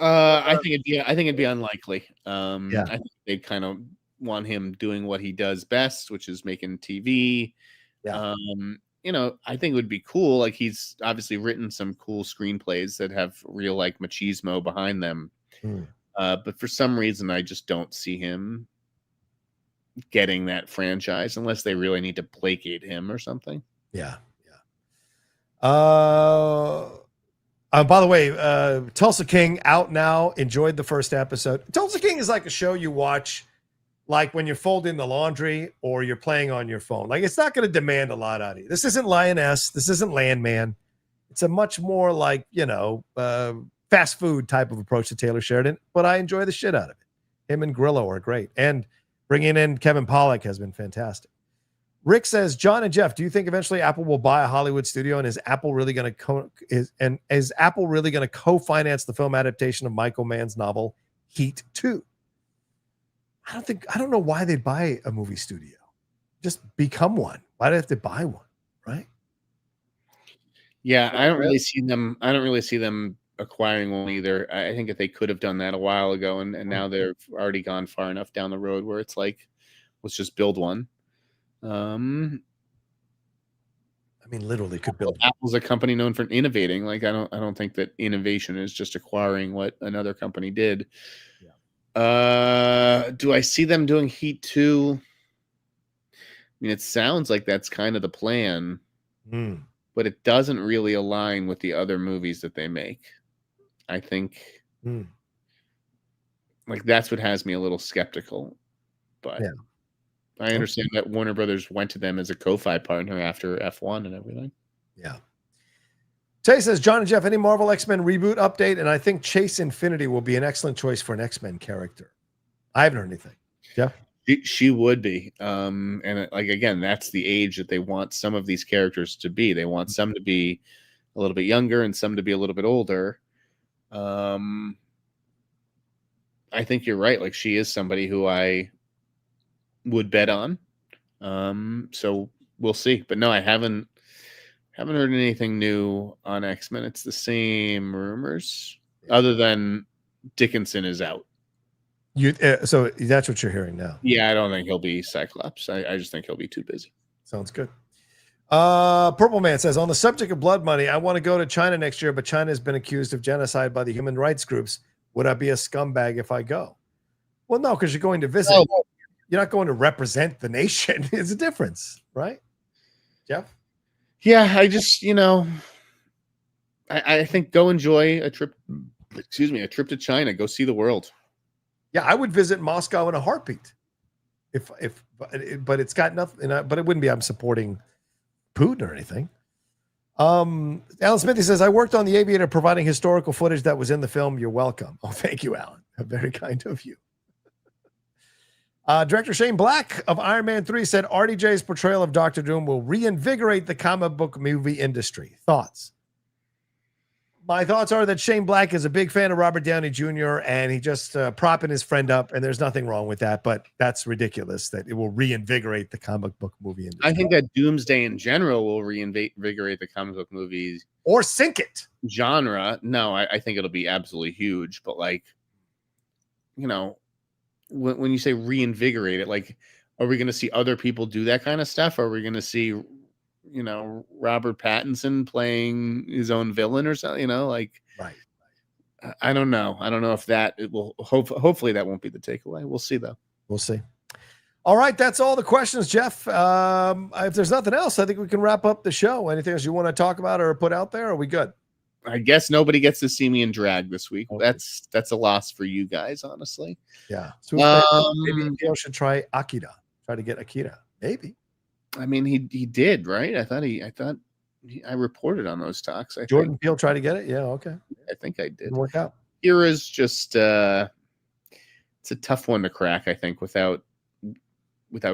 I think it'd be unlikely. I think they kind of want him doing what he does best, which is making TV. I think it would be cool. Like, he's obviously written some cool screenplays that have real like machismo behind them. But for some reason, I just don't see him getting that franchise unless they really need to placate him or something. Yeah. By the way, Tulsa King out now. Enjoyed the first episode. Tulsa King is like a show you watch like when you're folding the laundry or you're playing on your phone. Like, it's not going to demand a lot out of you. This isn't Lioness. This isn't Landman. It's a much more like, fast food type of approach to Taylor Sheridan, but I enjoy the shit out of it. Him and Grillo are great. And bringing in Kevin Pollak has been fantastic. Rick says, John and Jeff, do you think eventually Apple will buy a Hollywood studio, and is Apple really going to co-finance the film adaptation of Michael Mann's novel Heat 2? I don't know why they'd buy a movie studio. Just become one. Why do they have to buy one, right? Yeah, I don't really see them acquiring one either. I think that they could have done that a while ago, and now they've already gone far enough down the road where it's like, let's just build one. Literally could build. Apple's a company known for innovating. Like, I don't think that innovation is just acquiring what another company did. Yeah. Do I see them doing Heat 2? It sounds like that's kind of the plan, but it doesn't really align with the other movies that they make. I think like that's what has me a little skeptical, but yeah. I understand that Warner Brothers went to them as a co-fi partner after F1 and everything. Yeah. Tay says, John and Jeff, any Marvel X-Men reboot update? And I think Chase Infinity will be an excellent choice for an X-Men character. I haven't heard anything. Jeff? She would be. And like, again, that's the age that they want some of these characters to be. They want some to be a little bit younger and some to be a little bit older. I think you're right. Like, she is somebody who I would bet on. So we'll see. But no, I haven't heard anything new on X-Men. It's the same rumors, other than Dickinson is out. So that's what you're hearing now. Yeah, I don't think he'll be Cyclops. I just think he'll be too busy. Sounds good. Purple Man says, on the subject of blood money, I want to go to China next year, but China has been accused of genocide by the human rights groups. Would I be a scumbag if I go? Well, no, because you're going to visit. Oh. You're not going to represent the nation. It's a difference, right? Jeff? Yeah, I just, I think go enjoy a trip to China. Go see the world. Yeah, I would visit Moscow in a heartbeat. But it's got nothing, but it wouldn't be I'm supporting Putin or anything. Alan Smithy says, I worked on The Aviator providing historical footage that was in the film. You're welcome. Oh, thank you, Alan. Very kind of you. Director Shane Black of Iron Man 3 said RDJ's portrayal of Doctor Doom will reinvigorate the comic book movie industry. Thoughts? My thoughts are that Shane Black is a big fan of Robert Downey Jr. and he just propping his friend up, and there's nothing wrong with that, but that's ridiculous that it will reinvigorate the comic book movie industry. I think that Doomsday in general will reinvigorate the comic book movies. Or sink it. Genre. No, I think it'll be absolutely huge, but like, when you say reinvigorate it, like, are we going to see other people do that kind of stuff? Are we going to see, Robert Pattinson playing his own villain or something? Right. I don't know. I don't know if it will. Hopefully, that won't be the takeaway. We'll see, though. We'll see. All right, that's all the questions, Jeff. If there's nothing else, I think we can wrap up the show. Anything else you want to talk about or put out there? Are we good? I guess nobody gets to see me in drag this week. Okay. That's a loss for you guys, honestly. Yeah. So maybe Neil should try Akira. Try to get Akira. Maybe. I mean, he did, right? I thought I reported on those talks. Jordan Peele tried to get it. Yeah. Okay. I think I did. Didn't work out. Akira's just it's a tough one to crack, I think, without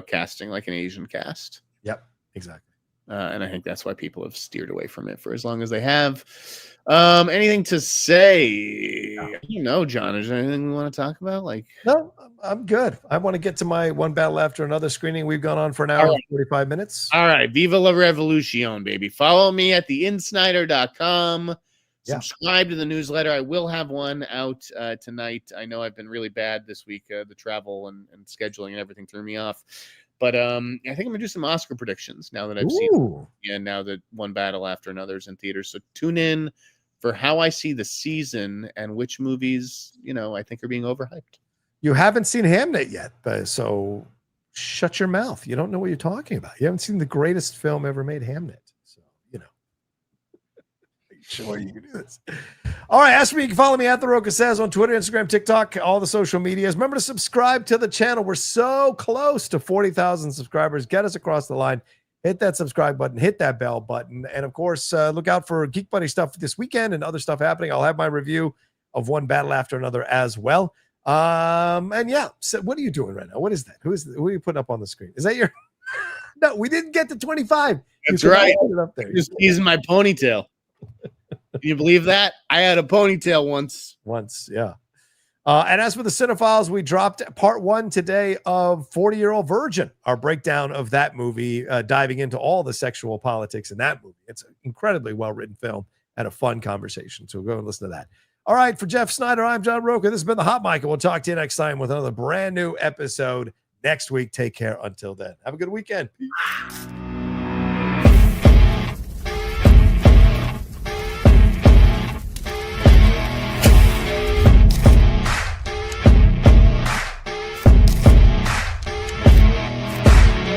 casting like an Asian cast. Yep. Exactly. And I think that's why people have steered away from it for as long as they have. Anything to say? No. John, is there anything we want to talk about? No, I'm good. I want to get to my One Battle After Another screening. We've gone on for an hour and 45 minutes. All right. Viva la revolution, baby. Follow me at theinsnider.com. Subscribe to the newsletter. I will have one out tonight. I know I've been really bad this week. The travel and scheduling and everything threw me off. But I think I'm gonna do some Oscar predictions now that I've seen, and now that One Battle After Another is in theaters. So tune in for how I see the season and which movies, I think are being overhyped. You haven't seen Hamnet yet, so shut your mouth. You don't know what you're talking about. You haven't seen the greatest film ever made, Hamnet. So, sure you can do this. All right, ask me. You can follow me at The Rocha Says on Twitter, Instagram, TikTok, all the social medias. Remember to subscribe to the channel. We're so close to 40,000 subscribers. Get us across the line. Hit that subscribe button. Hit that bell button. And, of course, look out for Geek Buddy stuff this weekend and other stuff happening. I'll have my review of One Battle After Another as well. And, yeah, so what are you doing right now? What is that? Who are you putting up on the screen? Is that your – no, we didn't get to 25. That's right. Just using my ponytail. Can you believe that? I had a ponytail once. Yeah. And as for the Cinephiles, we dropped part 1 today of 40-Year-Old Virgin, our breakdown of that movie, diving into all the sexual politics in that movie. It's an incredibly well-written film and a fun conversation. So go and listen to that. All right, for Jeff Sneider, I'm John Rocha. This has been The Hot Mic, and we'll talk to you next time with another brand new episode next week. Take care until then. Have a good weekend. Peace.